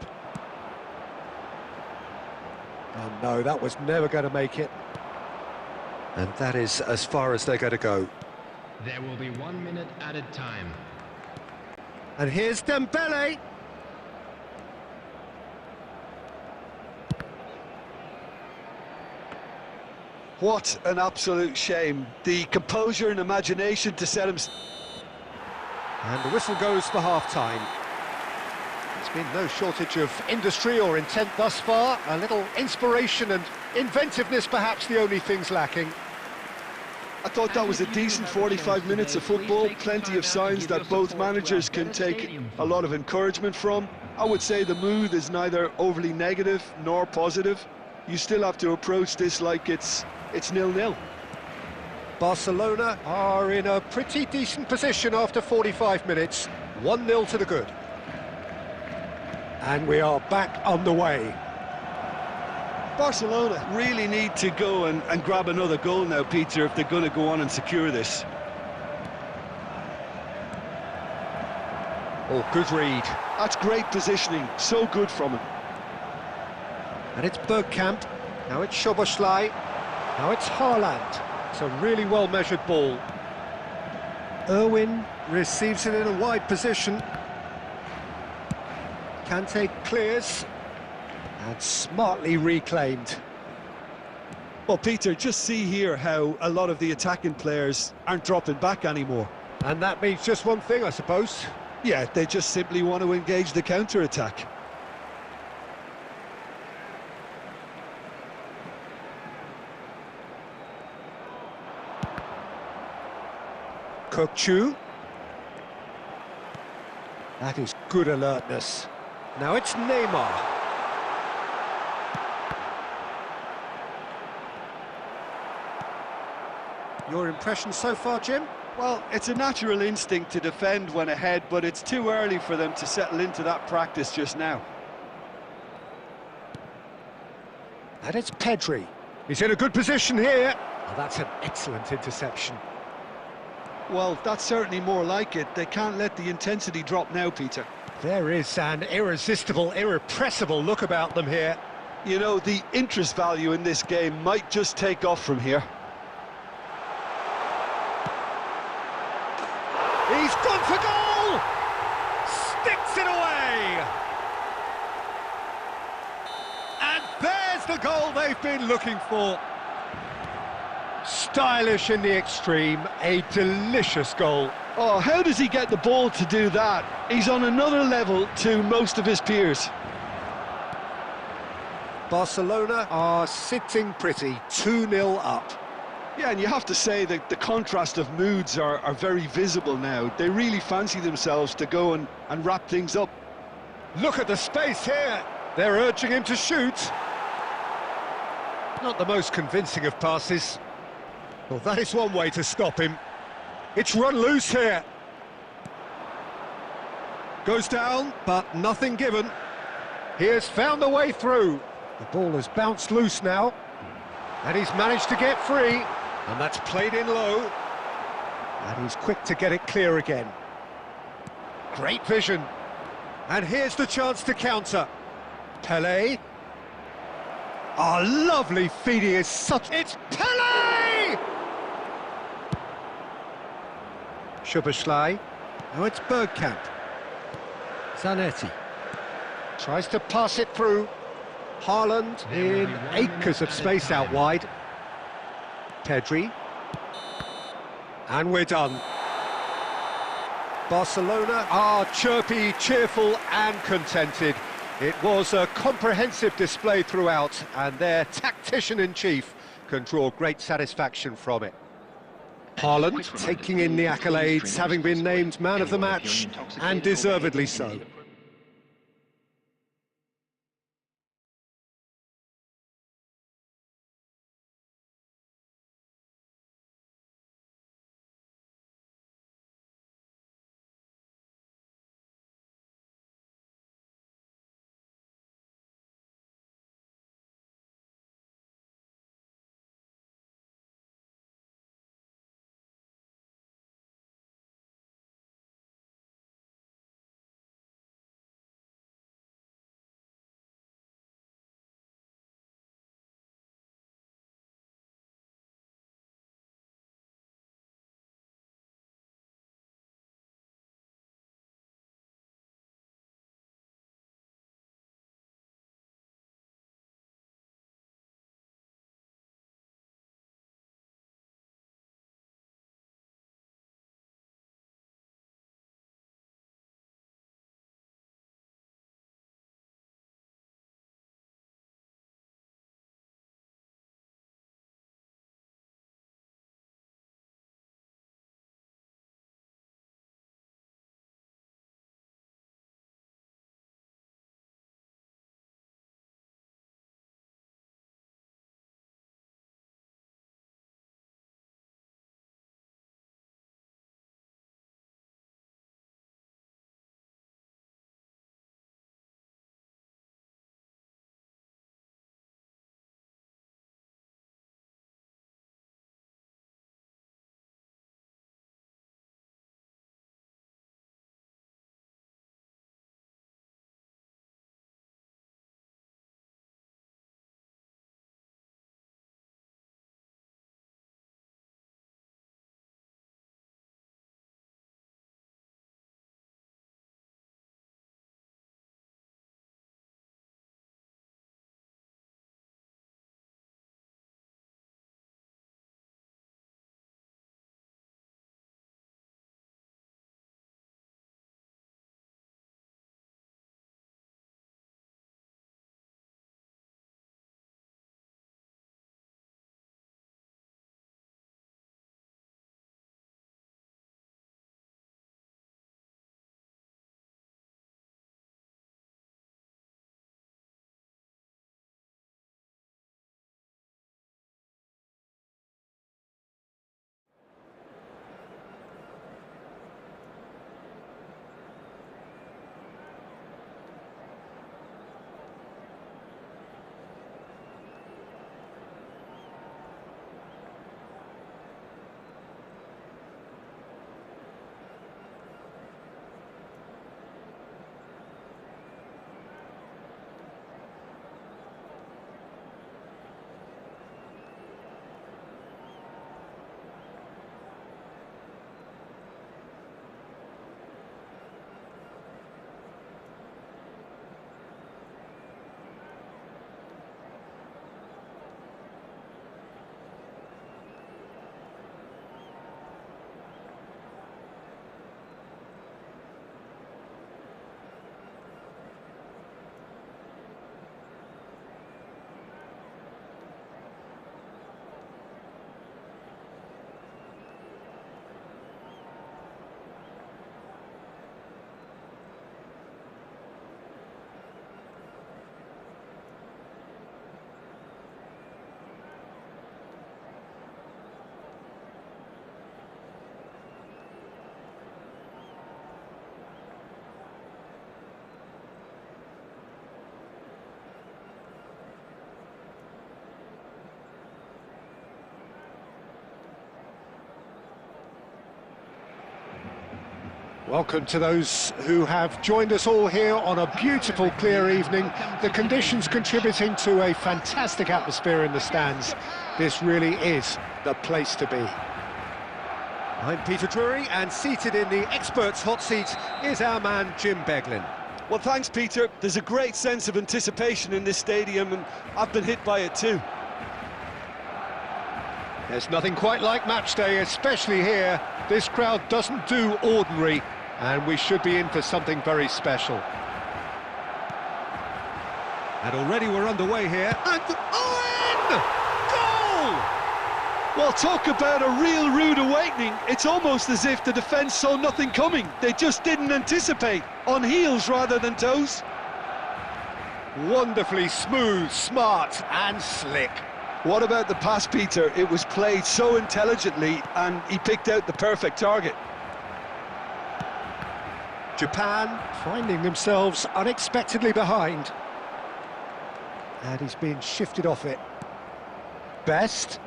Speaker 1: Oh no, that was never going to make it. And that is as far as they're going to go.
Speaker 3: There will be 1 minute added time.
Speaker 1: And here's Dembele.
Speaker 2: What an absolute shame. The composure and imagination to set him...
Speaker 1: And the whistle goes for half-time. There's been no shortage of industry or intent thus far. A little inspiration and inventiveness, perhaps the only things lacking.
Speaker 2: I thought that was a decent 45 minutes of football. Plenty of signs that both managers can take a lot of encouragement from. I would say the mood is neither overly negative nor positive. You still have to approach this like it's 0-0.
Speaker 1: Barcelona are in a pretty decent position after 45 minutes. 1-0 to the good. And we are back on the way.
Speaker 2: Barcelona really need to go and grab another goal now, Peter, if they're going to go on and secure this.
Speaker 1: Oh, good read.
Speaker 2: That's great positioning, so good from him.
Speaker 1: And it's Bergkamp. Now it's Szoboszlai. Now it's Haaland. It's a really well-measured ball. Irwin receives it in a wide position. Kante clears. And smartly reclaimed.
Speaker 2: Well, Peter, just see here how a lot of the attacking players aren't dropping back anymore.
Speaker 1: And that means just one thing, I suppose.
Speaker 2: Yeah, they just simply want to engage the counter-attack.
Speaker 1: Kokchu. That is good alertness. Now it's Neymar. Your impression so far, Jim?
Speaker 2: Well, it's a natural instinct to defend when ahead, but it's too early for them to settle into that practice just now.
Speaker 1: And it's Pedri. He's in a good position here. Oh, that's an excellent interception.
Speaker 2: Well, that's certainly more like it. They can't let the intensity drop now, Peter.
Speaker 1: There is an irresistible, irrepressible look about them here.
Speaker 2: You know, the interest value in this game might just take off from here.
Speaker 1: He's gone for goal! Sticks it away! And there's the goal they've been looking for. Stylish in the extreme, a delicious goal.
Speaker 2: Oh, how does he get the ball to do that? He's on another level to most of his peers.
Speaker 1: Barcelona are sitting pretty, 2-0 up.
Speaker 2: Yeah, and you have to say that the contrast of moods are very visible now. They really fancy themselves to go and wrap things up.
Speaker 1: Look at the space here. They're urging him to shoot. Not the most convincing of passes. Well, that is one way to stop him. It's run loose here. Goes down, but nothing given. He has found a way through. The ball has bounced loose now. And he's managed to get free. And that's played in low. And he's quick to get it clear again. Great vision. And here's the chance to counter. Pelé. Oh, lovely feeding is such... It's Pelé! Szoboszlai. Now it's Bergkamp. Zanetti. Tries to pass it through. Haaland in acres of space out wide. Pedri. And we're done. Barcelona are chirpy, cheerful and contented. It was a comprehensive display throughout, and their tactician-in-chief can draw great satisfaction from it. Haaland taking in the accolades, having been named man of the match, and deservedly so. Welcome to those who have joined us all here on a beautiful, clear evening. The conditions contributing to a fantastic atmosphere in the stands. This really is the place to be.
Speaker 4: I'm Peter Drury, and seated in the experts' hot seat is our man Jim Beglin.
Speaker 2: Well, thanks, Peter. There's a great sense of anticipation in this stadium, and I've been hit by it too.
Speaker 1: There's nothing quite like match day, especially here. This crowd doesn't do ordinary, and we should be in for something very special.
Speaker 4: And already we're underway here. And Owen! Goal!
Speaker 2: Well, talk about a real rude awakening. It's almost as if the defence saw nothing coming. They just didn't anticipate. On heels rather than toes.
Speaker 1: Wonderfully smooth, smart and slick.
Speaker 2: What about the pass, Peter? It was played so intelligently and he picked out the perfect target.
Speaker 1: Japan finding themselves unexpectedly behind. And he's been shifted off it. Best.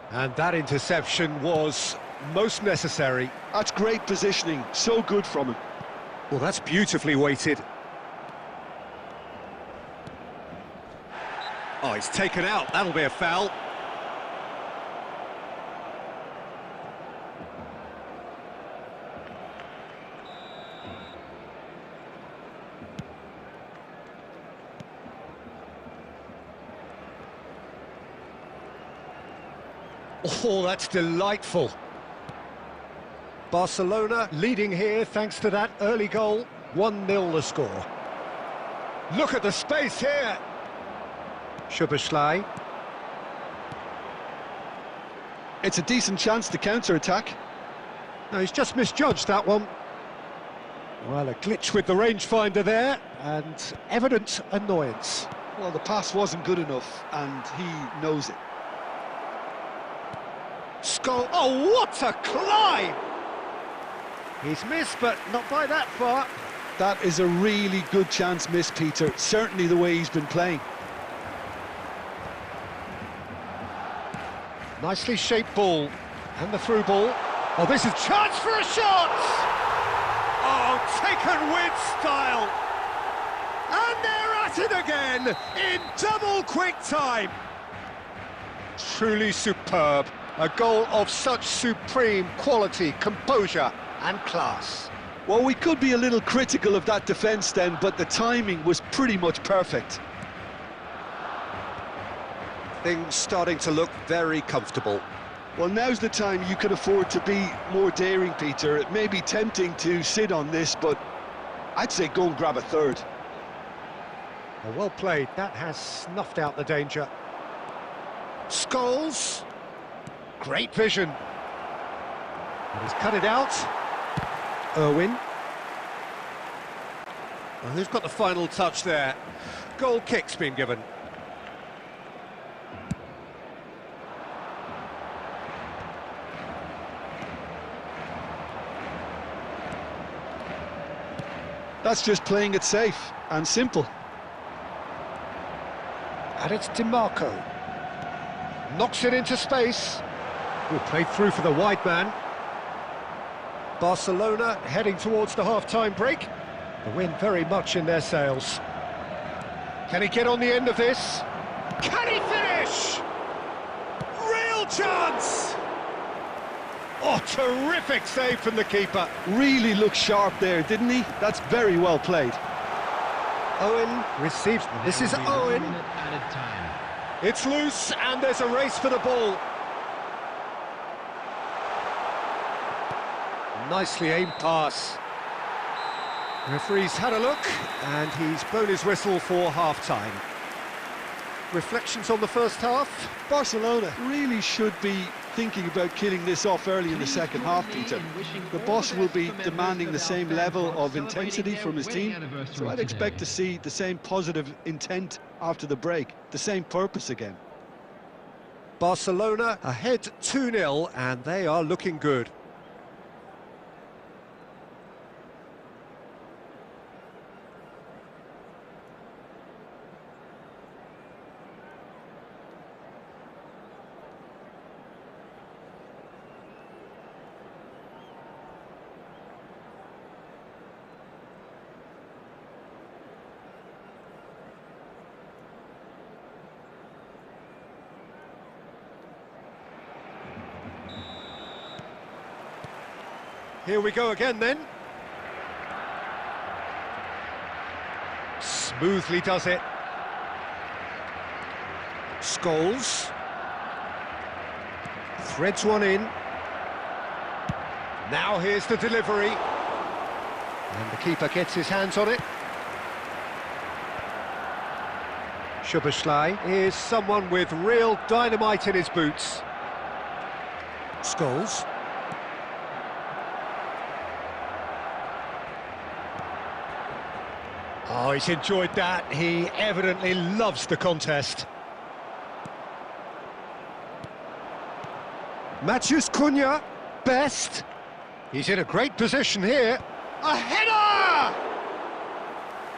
Speaker 1: And that interception was most necessary.
Speaker 2: That's great positioning, so good from him.
Speaker 1: Well, that's beautifully weighted.
Speaker 4: Oh, he's taken out. That'll be a foul.
Speaker 1: Oh, that's delightful. Barcelona leading here thanks to that early goal. 1-0 the score. Look at the space here. Szoboszlai.
Speaker 2: It's a decent chance to counter-attack.
Speaker 1: No, he's just misjudged that one. Well, a glitch with the rangefinder there, and evident annoyance.
Speaker 2: Well, the pass wasn't good enough, and he knows it.
Speaker 1: Skull. Oh, what a climb! He's missed, but not by that far.
Speaker 2: That is a really good chance miss, Peter. Certainly the way he's been playing.
Speaker 1: Nicely shaped ball, and the through ball. Oh, this is chance for a shot! Oh, taken with style!
Speaker 4: And they're at it again in double quick time.
Speaker 1: Truly superb. A goal of such supreme quality, composure and class.
Speaker 2: Well, we could be a little critical of that defence then, but the timing was pretty much perfect.
Speaker 4: Things starting to look very comfortable.
Speaker 2: Well, now's the time you can afford to be more daring, Peter. It may be tempting to sit on this, but I'd say go and grab a third.
Speaker 1: Oh, well played. That has snuffed out the danger. Scholes. Great vision. And he's cut it out. Irwin.
Speaker 4: Well, who's got the final touch there? Goal kick's been given.
Speaker 2: That's just playing it safe and simple.
Speaker 1: And it's DiMarco. Knocks it into space. Who played through for the wide man. Barcelona heading towards the half-time break. The wind very much in their sails. Can he get on the end of this? Can he finish? Real chance! Oh, terrific save from the keeper.
Speaker 2: Really looked sharp there, didn't he? That's very well played.
Speaker 1: Owen receives. This is Owen.
Speaker 3: Added time.
Speaker 1: It's loose, and there's a race for the ball. Nicely aimed pass. Referee's had a look, and he's blown his whistle for half-time. Reflections on the first half?
Speaker 2: Barcelona really should be thinking about killing this off early in the second half, Peter. The boss will be demanding the same level of intensity from his team, so I'd expect to see the same positive intent after the break, the same purpose again.
Speaker 1: Barcelona ahead 2-0, and they are looking good. Here we go again then. Smoothly does it. Scholes. Threads one in. Now here's the delivery. And the keeper gets his hands on it. Szoboszlai is someone with real dynamite in his boots. Scholes. Oh, he's enjoyed that. He evidently loves the contest. Matheus Cunha, best. He's in a great position here. A header!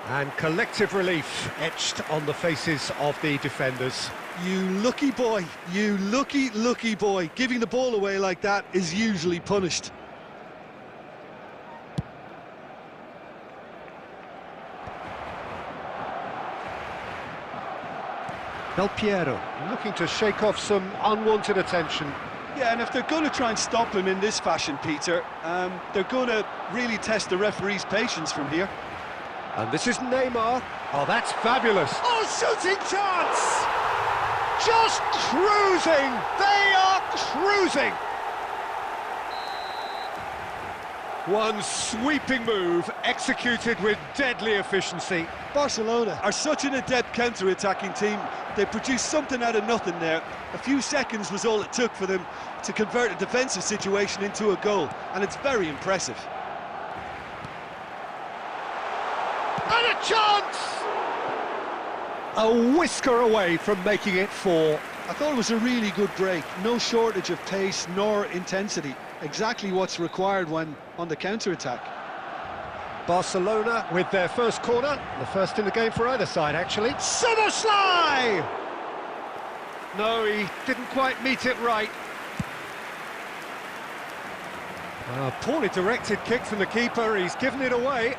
Speaker 1: And collective relief etched on the faces of the defenders.
Speaker 2: You lucky boy, you lucky boy. Giving the ball away like that is usually punished.
Speaker 1: Del Piero looking to shake off some unwanted attention.
Speaker 2: Yeah, and if they're going to try and stop him in this fashion, Peter, they're going to really test the referee's patience from here.
Speaker 1: And this is Neymar. Oh, that's fabulous. Oh, shooting chance! Just cruising! They are cruising! One sweeping move, executed with deadly efficiency.
Speaker 2: Barcelona are such an adept counter-attacking team. They produced something out of nothing there. A few seconds was all it took for them to convert a defensive situation into a goal, and it's very impressive.
Speaker 1: And a chance! A whisker away from making it 4.
Speaker 2: I thought it was a really good break. No shortage of pace nor intensity. Exactly what's required when on the counter-attack.
Speaker 1: Barcelona with their first corner, the first in the game for either side, actually. Szoboszlai! No, he didn't quite meet it right. A poorly directed kick from the keeper, he's given it away.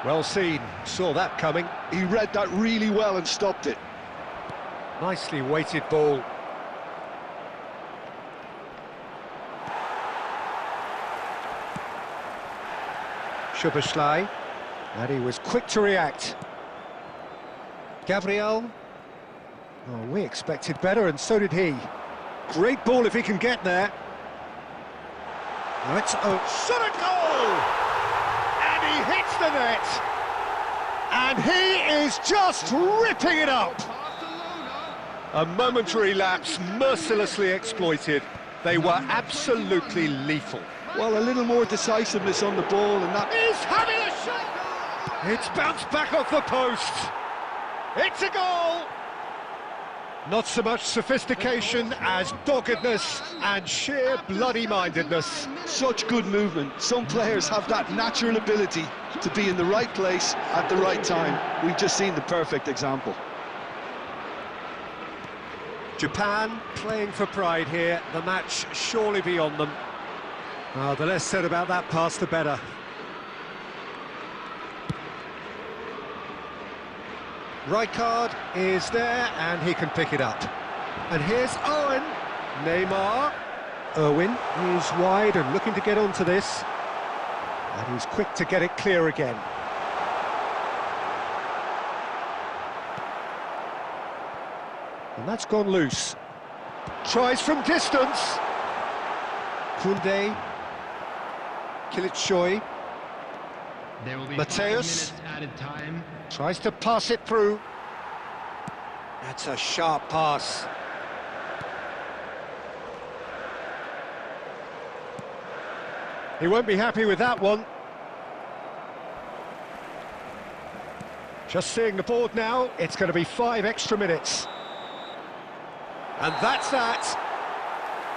Speaker 1: Well seen, saw that coming.
Speaker 2: He read that really well and stopped it.
Speaker 1: Nicely weighted ball. Szoboszlai, and he was quick to react. Gabriel, oh, we expected better, and so did he. Great ball if he can get there. That's a shot at goal! And he hits the net! And he is just ripping it up! A momentary lapse mercilessly exploited. They were absolutely lethal.
Speaker 2: Well, a little more decisiveness on the ball, and that...
Speaker 1: He's having a shot! It's bounced back off the post. It's a goal! Not so much sophistication as doggedness and sheer bloody-mindedness.
Speaker 2: Such good movement. Some players have that natural ability to be in the right place at the right time. We've just seen the perfect example.
Speaker 1: Japan playing for pride here. The match surely beyond them. Oh, the less said about that pass, the better. Rijkaard is there, and he can pick it up. And here's Owen. Neymar. Owen is wide and looking to get onto this. And he's quick to get it clear again. And that's gone loose. Tries from distance. Koundé. Kilitshoy.
Speaker 3: There will be
Speaker 1: Mateus
Speaker 3: 5 minutes added time.
Speaker 1: Tries to pass it through. That's a sharp pass. He won't be happy with that one. Just seeing the board now, it's going to be 5 extra minutes. And that's that.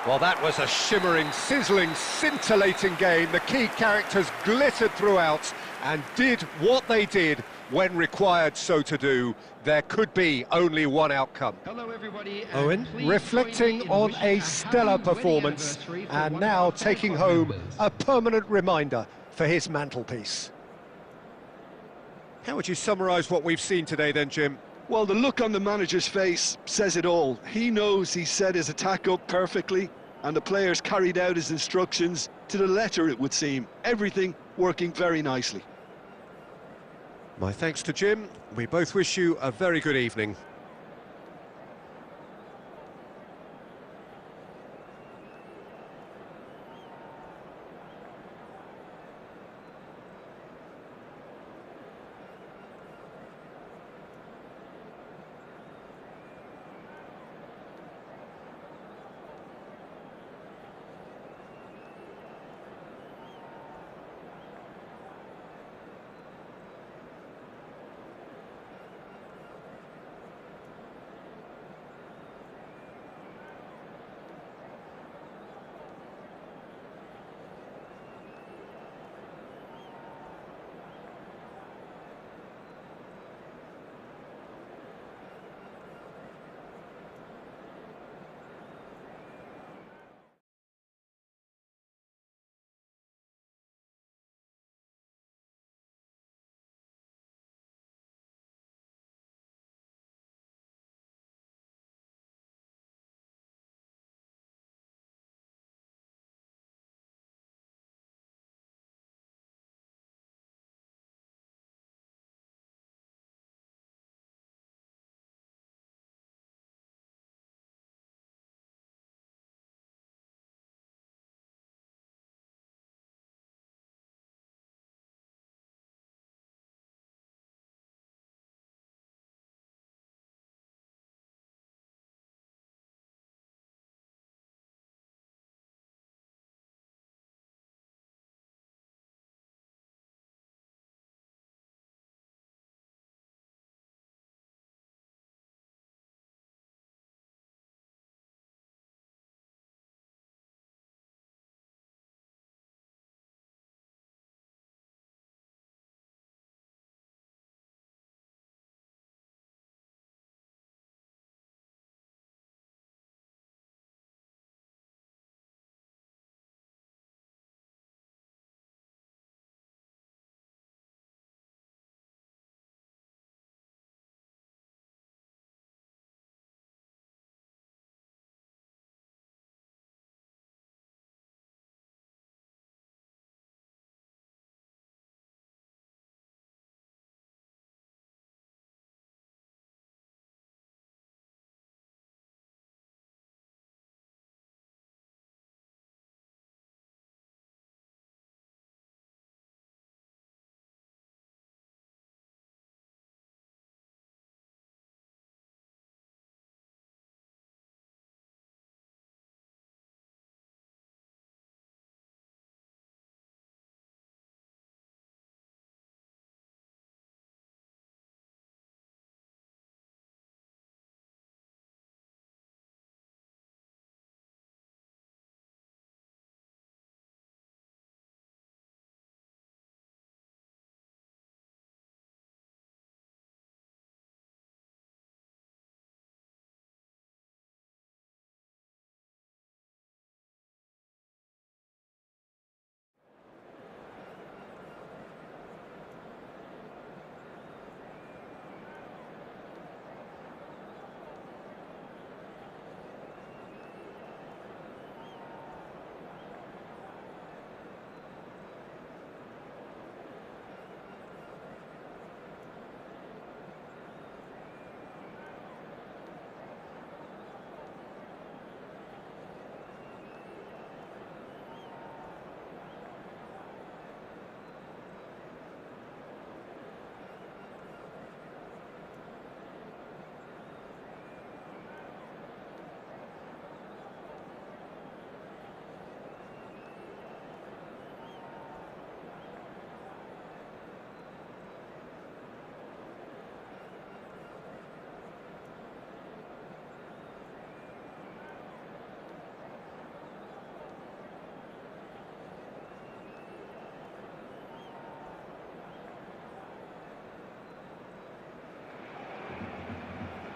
Speaker 1: Well, that was a shimmering, sizzling, scintillating game. The key characters glittered throughout and did what they did when required so to do. There could be only one outcome.
Speaker 3: Hello, everybody.
Speaker 1: Owen reflecting on a stellar performance and now taking home a permanent reminder for his mantelpiece. How would you summarise what we've seen today then, Jim?
Speaker 2: Well, the look on the manager's face says it all. He knows he set his attack up perfectly, and the players carried out his instructions to the letter, it would seem. Everything working very nicely.
Speaker 4: My thanks to Jim. We both wish you a very good evening.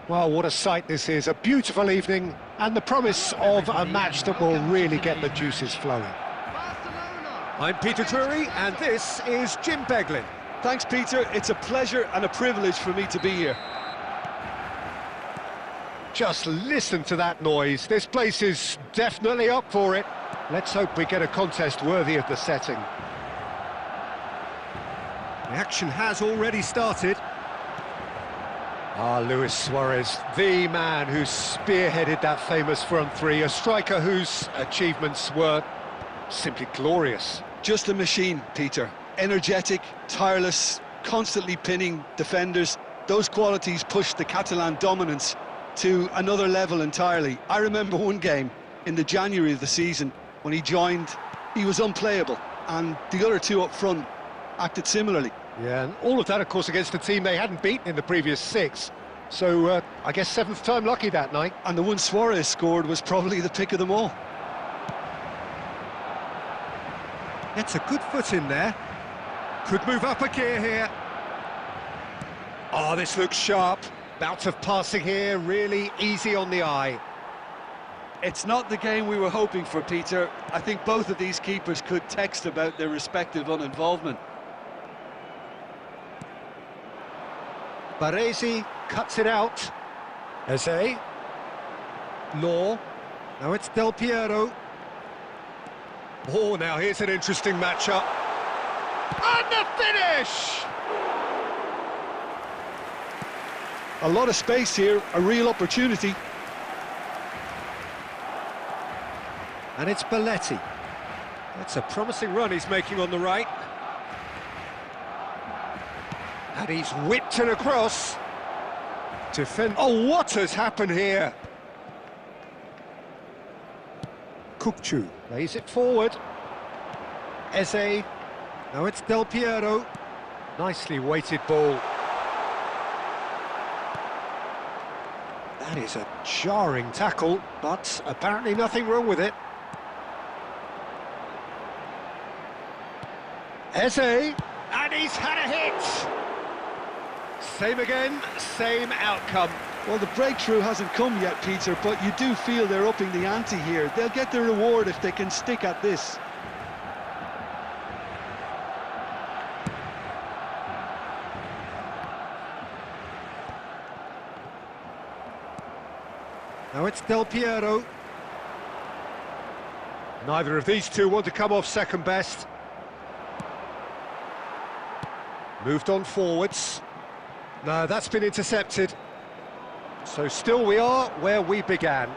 Speaker 1: Well, what a sight this is. A beautiful evening and the promise of a match that will really get the juices flowing.
Speaker 4: I'm Peter Drury, and this is Jim Beglin.
Speaker 2: Thanks, Peter. It's a pleasure and a privilege for me to be here.
Speaker 1: Just listen to that noise. This place is definitely up for it. Let's hope we get a contest worthy of the setting.
Speaker 4: The action has already started.
Speaker 1: Ah, Luis Suarez, the man who spearheaded that famous front three, a striker whose achievements were simply glorious.
Speaker 2: Just a machine, Peter. Energetic, tireless, constantly pinning defenders. Those qualities pushed the Catalan dominance to another level entirely. I remember one game in the January of the season when he joined, he was unplayable, and the other two up front acted similarly.
Speaker 1: Yeah, and all of that, of course, against a team they hadn't beaten in the previous 6. So, I guess 7th time lucky that night.
Speaker 2: And the one Suarez scored was probably the pick of them all.
Speaker 4: Gets a good foot in there. Could move up a gear here.
Speaker 1: Oh, this looks sharp. Bout of passing here, really easy on the eye.
Speaker 2: It's not the game we were hoping for, Peter. I think both of these keepers could text about their respective uninvolvement.
Speaker 1: Baresi cuts it out. Eze. Law.
Speaker 4: Now it's Del Piero.
Speaker 1: Oh, now here's an interesting matchup. And the finish!
Speaker 2: A lot of space here, a real opportunity.
Speaker 4: And it's Belletti.
Speaker 1: That's a promising run he's making on the right. And he's whipped it across. Oh, what has happened here?
Speaker 4: Kukçu.
Speaker 1: Lays it forward. Eze.
Speaker 4: Now it's Del Piero.
Speaker 1: Nicely weighted ball. That is a jarring tackle, but apparently nothing wrong with it. Eze, and he's had a hit! Same again, same outcome.
Speaker 2: Well, the breakthrough hasn't come yet, Peter, but you do feel they're upping the ante here. They'll get their reward if they can stick at this.
Speaker 4: Now it's Del Piero.
Speaker 1: Neither of these two want to come off second best. Moved on forwards. No, that's been intercepted. So still we are where we began.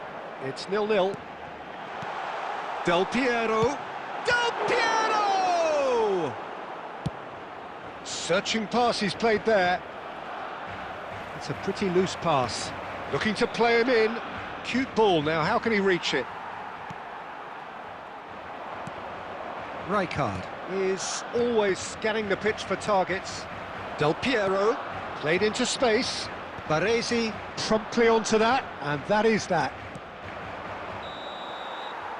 Speaker 1: It's 0-0.
Speaker 4: Del Piero.
Speaker 1: Del Piero! Searching pass he's played there. It's a pretty loose pass. Looking to play him in. Cute ball now, how can he reach it?
Speaker 4: Rijkaard.
Speaker 1: Is always scanning the pitch for targets. Del Piero played into space. Baresi promptly onto that, and that is that.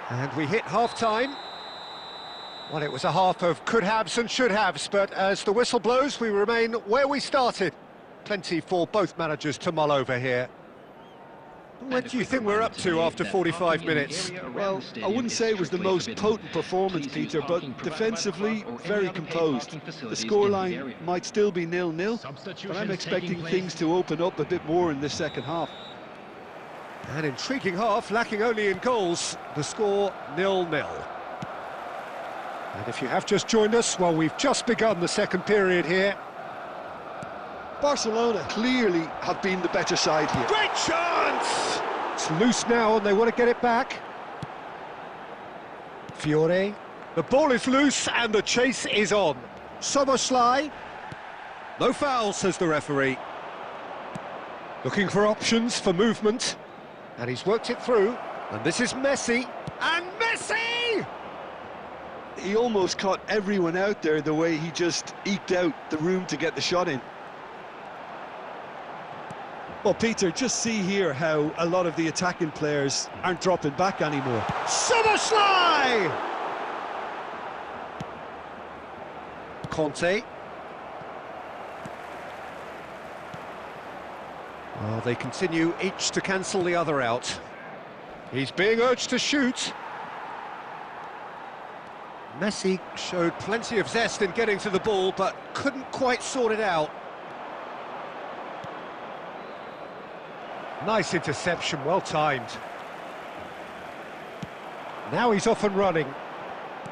Speaker 1: And we hit half-time. Well, it was a half of could-haves and should-haves, but as the whistle blows, we remain where we started. Plenty for both managers to mull over here. What do you think we're up to after 45 minutes?
Speaker 2: Well, I wouldn't say it was the most potent performance, Peter, but defensively, very composed. The scoreline might still be 0-0, but I'm expecting things to open up a bit more in this second half.
Speaker 1: An intriguing half, lacking only in goals. The score 0-0. And if you have just joined us, well, we've just begun the second period here.
Speaker 2: Barcelona clearly have been the better side here.
Speaker 1: Great chance! It's loose now and they want to get it back. Fiore. The ball is loose and the chase is on. Szoboszlai.
Speaker 4: No foul, says the referee.
Speaker 1: Looking for options for movement. And he's worked it through. And this is Messi. And Messi!
Speaker 2: He almost caught everyone out there the way he just eked out the room to get the shot in. Well, Peter, just see here how a lot of the attacking players aren't dropping back anymore.
Speaker 1: Szoboszlai! Conte.
Speaker 4: Well, they continue each to cancel the other out.
Speaker 1: He's being urged to shoot.
Speaker 4: Messi showed plenty of zest in getting to the ball, but couldn't quite sort it out.
Speaker 1: Nice interception, well timed. Now he's off and running.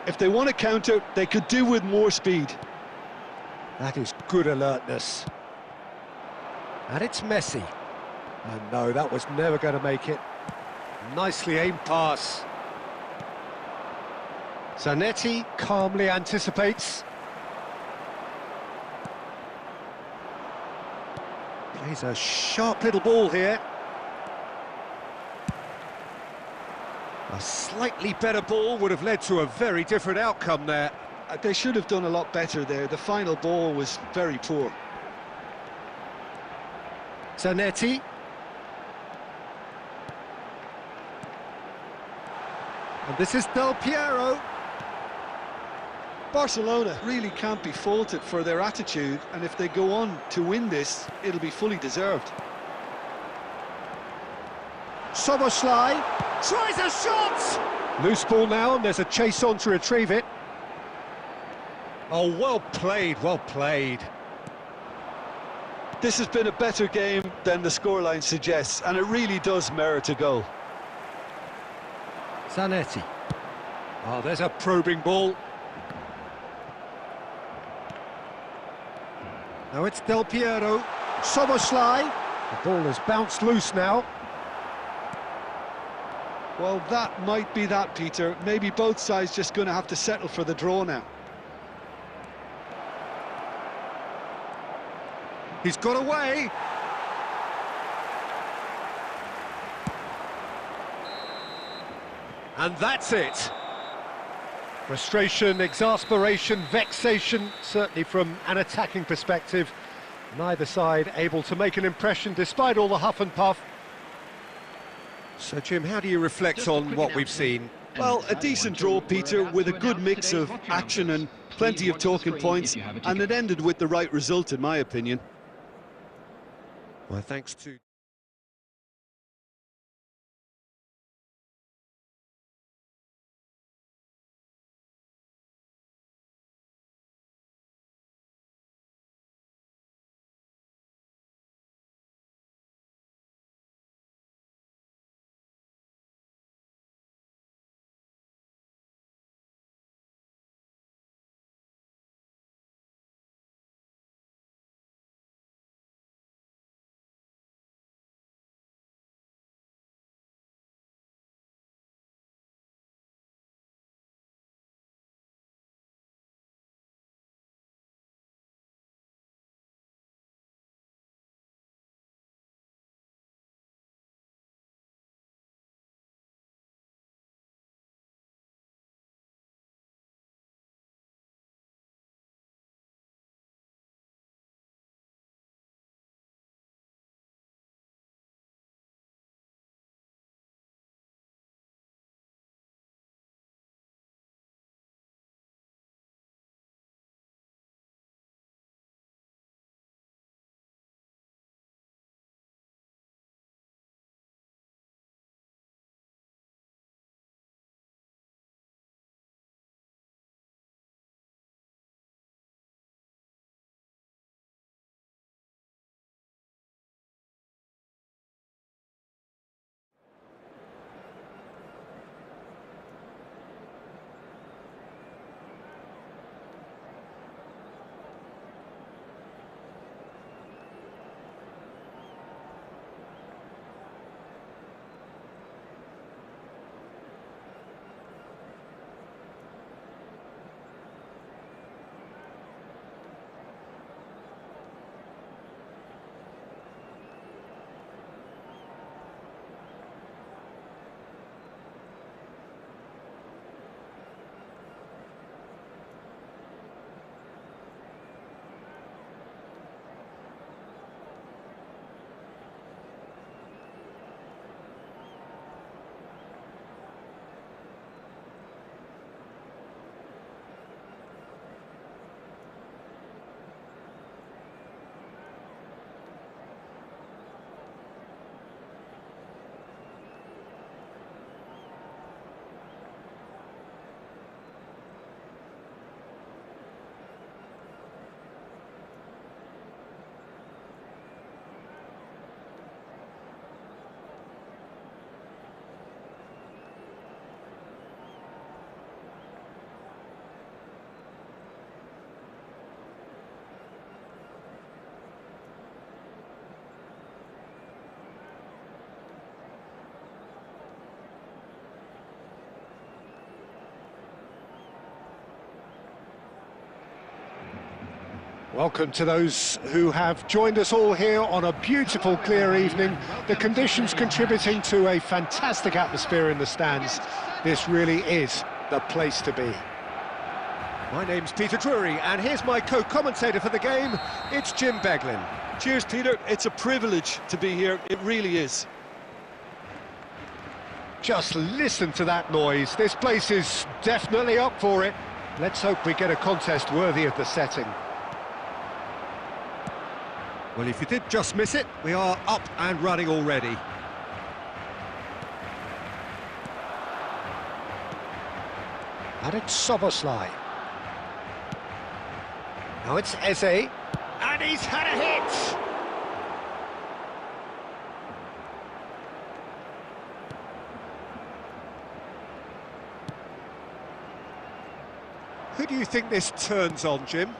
Speaker 2: If they want to counter, they could do with more speed.
Speaker 1: That is good alertness. And it's Messi. And no, that was never going to make it. Nicely aimed pass. Zanetti calmly anticipates. Plays a sharp little ball here. A slightly better ball would have led to a very different outcome there.
Speaker 2: They should have done a lot better there. The final ball was very poor.
Speaker 1: Zanetti. And this is Del Piero.
Speaker 2: Barcelona really can't be faulted for their attitude, and if they go on to win this, it'll be fully deserved.
Speaker 1: Soboslai tries a shot! Loose ball now, and there's a chase on to retrieve it. Oh, well played, well played.
Speaker 2: This has been a better game than the scoreline suggests, and it really does merit a goal.
Speaker 1: Zanetti. Oh, there's a probing ball. Now it's Del Piero. Soboslai. The ball has bounced loose now.
Speaker 2: Well, that might be that, Peter. Maybe both sides just going to have to settle for the draw now.
Speaker 1: He's got away. And that's it. Frustration, exasperation, vexation, certainly from an attacking perspective. Neither side able to make an impression despite all the huff and puff.
Speaker 4: So, Jim, how do you reflect on what we've seen?
Speaker 2: Well, a decent draw, Peter, with a good mix of action and plenty of talking points, and it ended with the right result, in my opinion.
Speaker 4: Well, thanks to...
Speaker 1: Welcome to those who have joined us all here on a beautiful, clear evening. The conditions contributing to a fantastic atmosphere in the stands. This really is the place to be.
Speaker 4: My name's Peter Drury, and here's my co-commentator for the game. It's Jim Beglin.
Speaker 2: Cheers, Peter. It's a privilege to be here. It really is.
Speaker 1: Just listen to that noise. This place is definitely up for it. Let's hope we get a contest worthy of the setting.
Speaker 4: Well, if you did just miss it, we are up and running already.
Speaker 1: And it's Soboslai. Now it's Eze. And he's had a hit!
Speaker 4: Who do you think this turns on, Jim?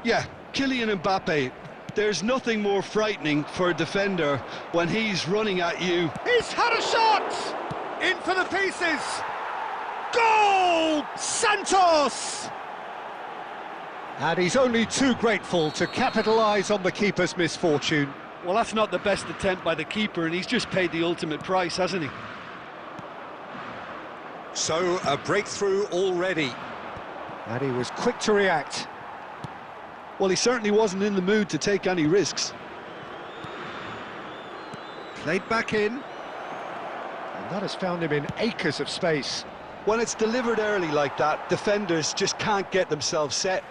Speaker 2: Yeah, Kylian Mbappe. There's nothing more frightening for a defender when he's running at you.
Speaker 4: He's had a shot! In for the pieces! Goal! Santos!
Speaker 1: And he's only too grateful to capitalise on the keeper's misfortune.
Speaker 2: Well, that's not the best attempt by the keeper, and he's just paid the ultimate price, hasn't he?
Speaker 4: So, a breakthrough already.
Speaker 1: And he was quick to react.
Speaker 2: Well, he certainly wasn't in the mood to take any risks.
Speaker 4: Played back in.
Speaker 1: And that has found him in acres of space.
Speaker 2: When it's delivered early like that, defenders just can't get themselves set.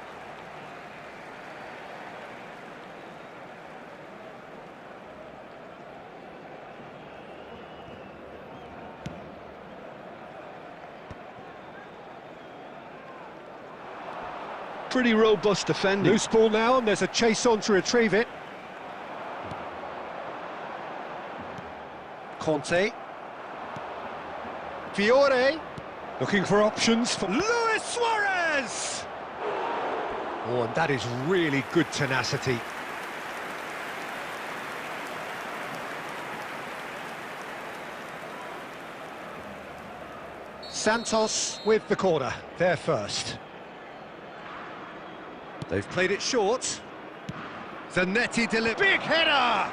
Speaker 2: Pretty robust defending.
Speaker 1: Loose ball now, and there's a chase on to retrieve it. Conte. Fiore. Looking for options for
Speaker 4: Luis Suarez!
Speaker 1: Oh, and that is really good tenacity. Santos with the corner, there first.
Speaker 4: They've played it short. Zanetti delivered. Big header!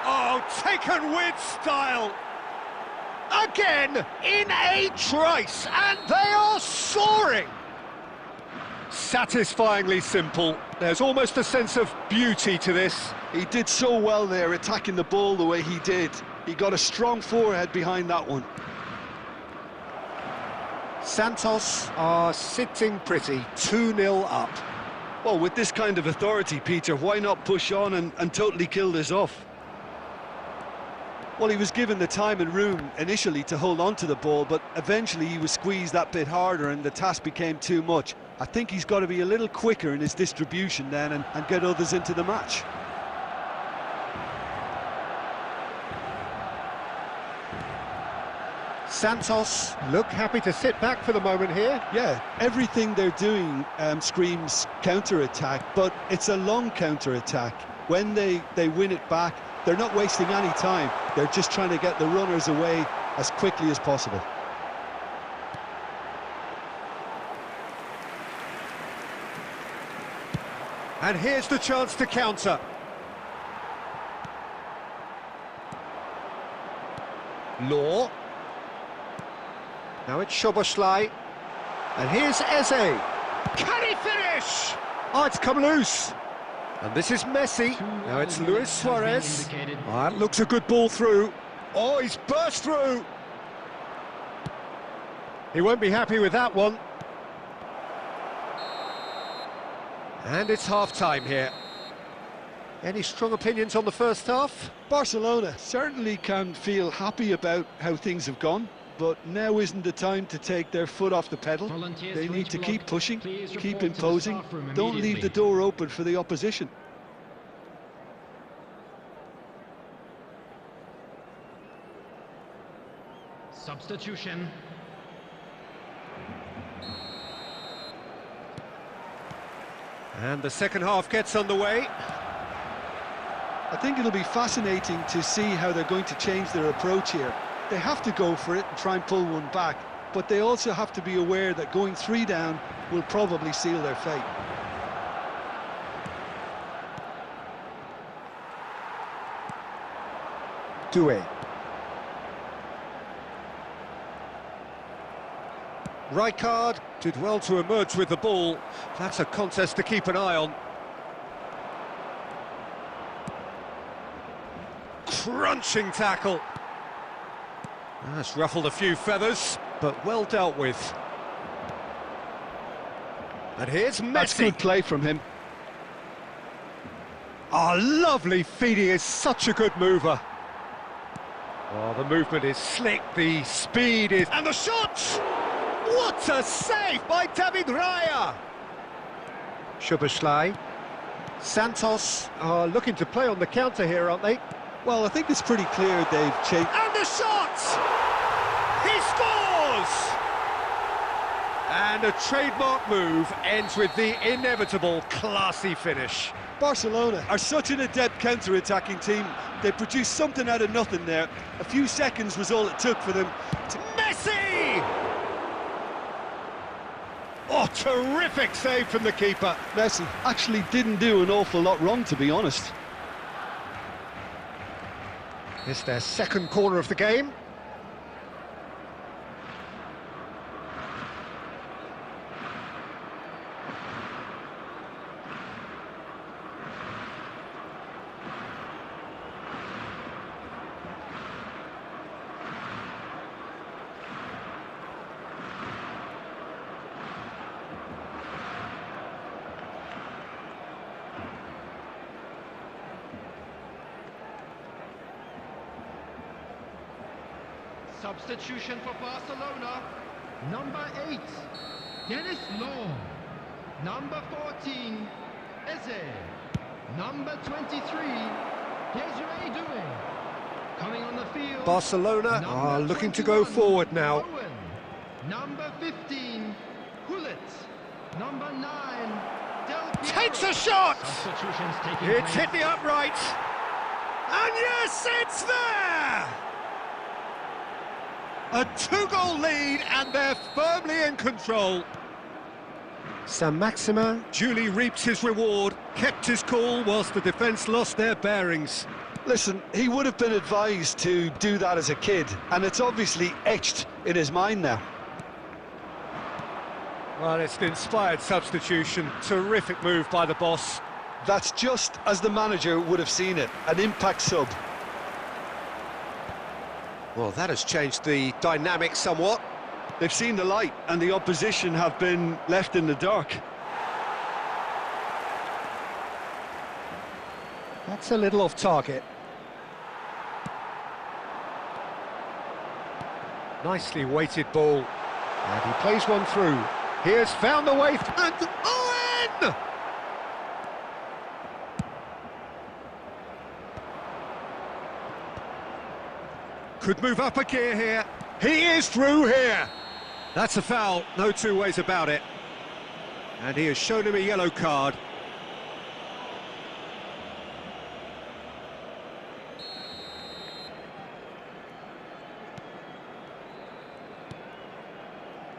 Speaker 4: Oh, taken with style!
Speaker 1: Again, in a trice, and they are soaring! Satisfyingly simple. There's almost a sense of beauty to this.
Speaker 2: He did so well there, attacking the ball the way he did. He got a strong forehead behind that one.
Speaker 1: Santos are sitting pretty, 2-0 up.
Speaker 2: Well, with this kind of authority, Peter, why not push on and totally kill this off? Well, he was given the time and room initially to hold on to the ball, but eventually he was squeezed that bit harder and the task became too much. I think he's got to be a little quicker in his distribution then and get others into the match.
Speaker 1: Santos look happy to sit back for the moment here.
Speaker 2: Yeah, everything they're doing screams counter-attack, but it's a long counter-attack. When they win it back, they're not wasting any time. They're just trying to get the runners away as quickly as possible.
Speaker 4: And here's the chance to counter.
Speaker 1: Law. Now it's Soboslai. And here's Eze. Can he finish? Oh, it's come loose. And this is Messi. Now it's Luis Suarez. Oh, that looks a good ball through. Oh, he's burst through. He won't be happy with that one. And it's half-time here. Any strong opinions on the first half?
Speaker 2: Barcelona certainly can feel happy about how things have gone, but now isn't the time to take their foot off the pedal. They need to keep pushing, keep imposing. Don't leave the door open for the opposition.
Speaker 3: Substitution.
Speaker 4: And the second half gets underway.
Speaker 2: I think it'll be fascinating to see how they're going to change their approach here. They have to go for it and try and pull one back, but they also have to be aware that going 3 down will probably seal their fate.
Speaker 1: Doué. Rijkaard did well to emerge with the ball. That's a contest to keep an eye on. Crunching tackle. That's ruffled a few feathers, but well dealt with. And here's Messi.
Speaker 2: That's good play from him.
Speaker 1: Oh, lovely feeding, is such a good mover. Oh, the movement is slick, the speed is... And the shot! What a save by David Raya! Szoboszlai. Santos are looking to play on the counter here, aren't they?
Speaker 2: Well, I think it's pretty clear they've changed...
Speaker 1: And the shot! He scores! And a trademark move ends with the inevitable classy finish.
Speaker 2: Barcelona are such an adept counter-attacking team. They produced something out of nothing there. A few seconds was all it took for them to...
Speaker 1: Messi! Oh, terrific save from the keeper.
Speaker 2: Messi actually didn't do an awful lot wrong, to be honest.
Speaker 1: It's their second corner of the game.
Speaker 3: Substitution for Barcelona. Number 8, Dennis Law. Number 14, Eze. Number 23, Desiree Doué. Coming on the field,
Speaker 1: Barcelona are looking to go forward now.
Speaker 3: Owen. Number 15, Hullet. Number 9, Del Piero.
Speaker 1: Takes a shot!
Speaker 3: Substitutions taking
Speaker 1: It's
Speaker 3: place.
Speaker 1: hit the upright. And yes, it's there! A 2-goal lead, and they're firmly in control. Saint-Maximin duly reaped his reward, kept his cool whilst the defence lost their bearings.
Speaker 2: Listen, he would have been advised to do that as a kid, and it's obviously etched in his mind now.
Speaker 1: Well, it's an inspired substitution. Terrific move by the boss.
Speaker 2: That's just as the manager would have seen it, an impact sub.
Speaker 1: Well, that has changed the dynamic somewhat.
Speaker 2: They've seen the light, and the opposition have been left in the dark.
Speaker 1: That's a little off target. Nicely weighted ball. And he plays one through. Here's found the way, and Owen! Could move up a gear here. He is through here. That's a foul, no two ways about it. And he has shown him a yellow card.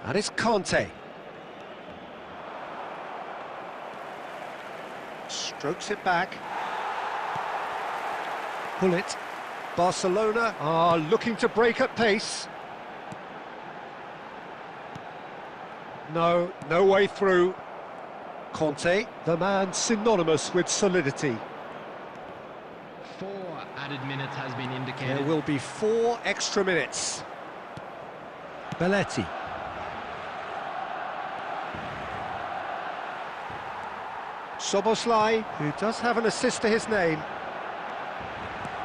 Speaker 1: And it's Conte. Strokes it back. Pull it. Barcelona are looking to break at pace. No way through. Conte, the man synonymous with solidity.
Speaker 3: 4 added minutes has been indicated.
Speaker 1: There will be 4 extra minutes. Belletti. Szoboszlai, who does have an assist to his name.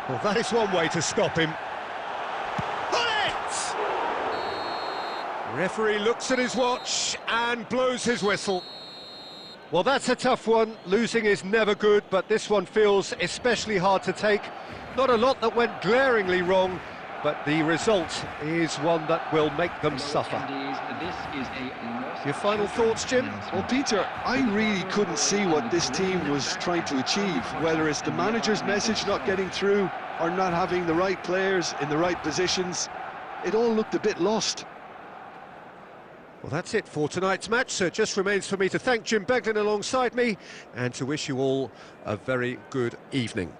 Speaker 1: Well, that is one way to stop him. Hullet! Referee looks at his watch and blows his whistle. Well, that's a tough one. Losing is never good, but this one feels especially hard to take. Not a lot that went glaringly wrong, but the result is one that will make them suffer. Your final thoughts, Jim?
Speaker 2: Well, Peter, I really couldn't see what this team was trying to achieve, whether it's the manager's message not getting through or not having the right players in the right positions. It all looked a bit lost.
Speaker 1: Well, that's it for tonight's match, so it just remains for me to thank Jim Beglin alongside me and to wish you all a very good evening.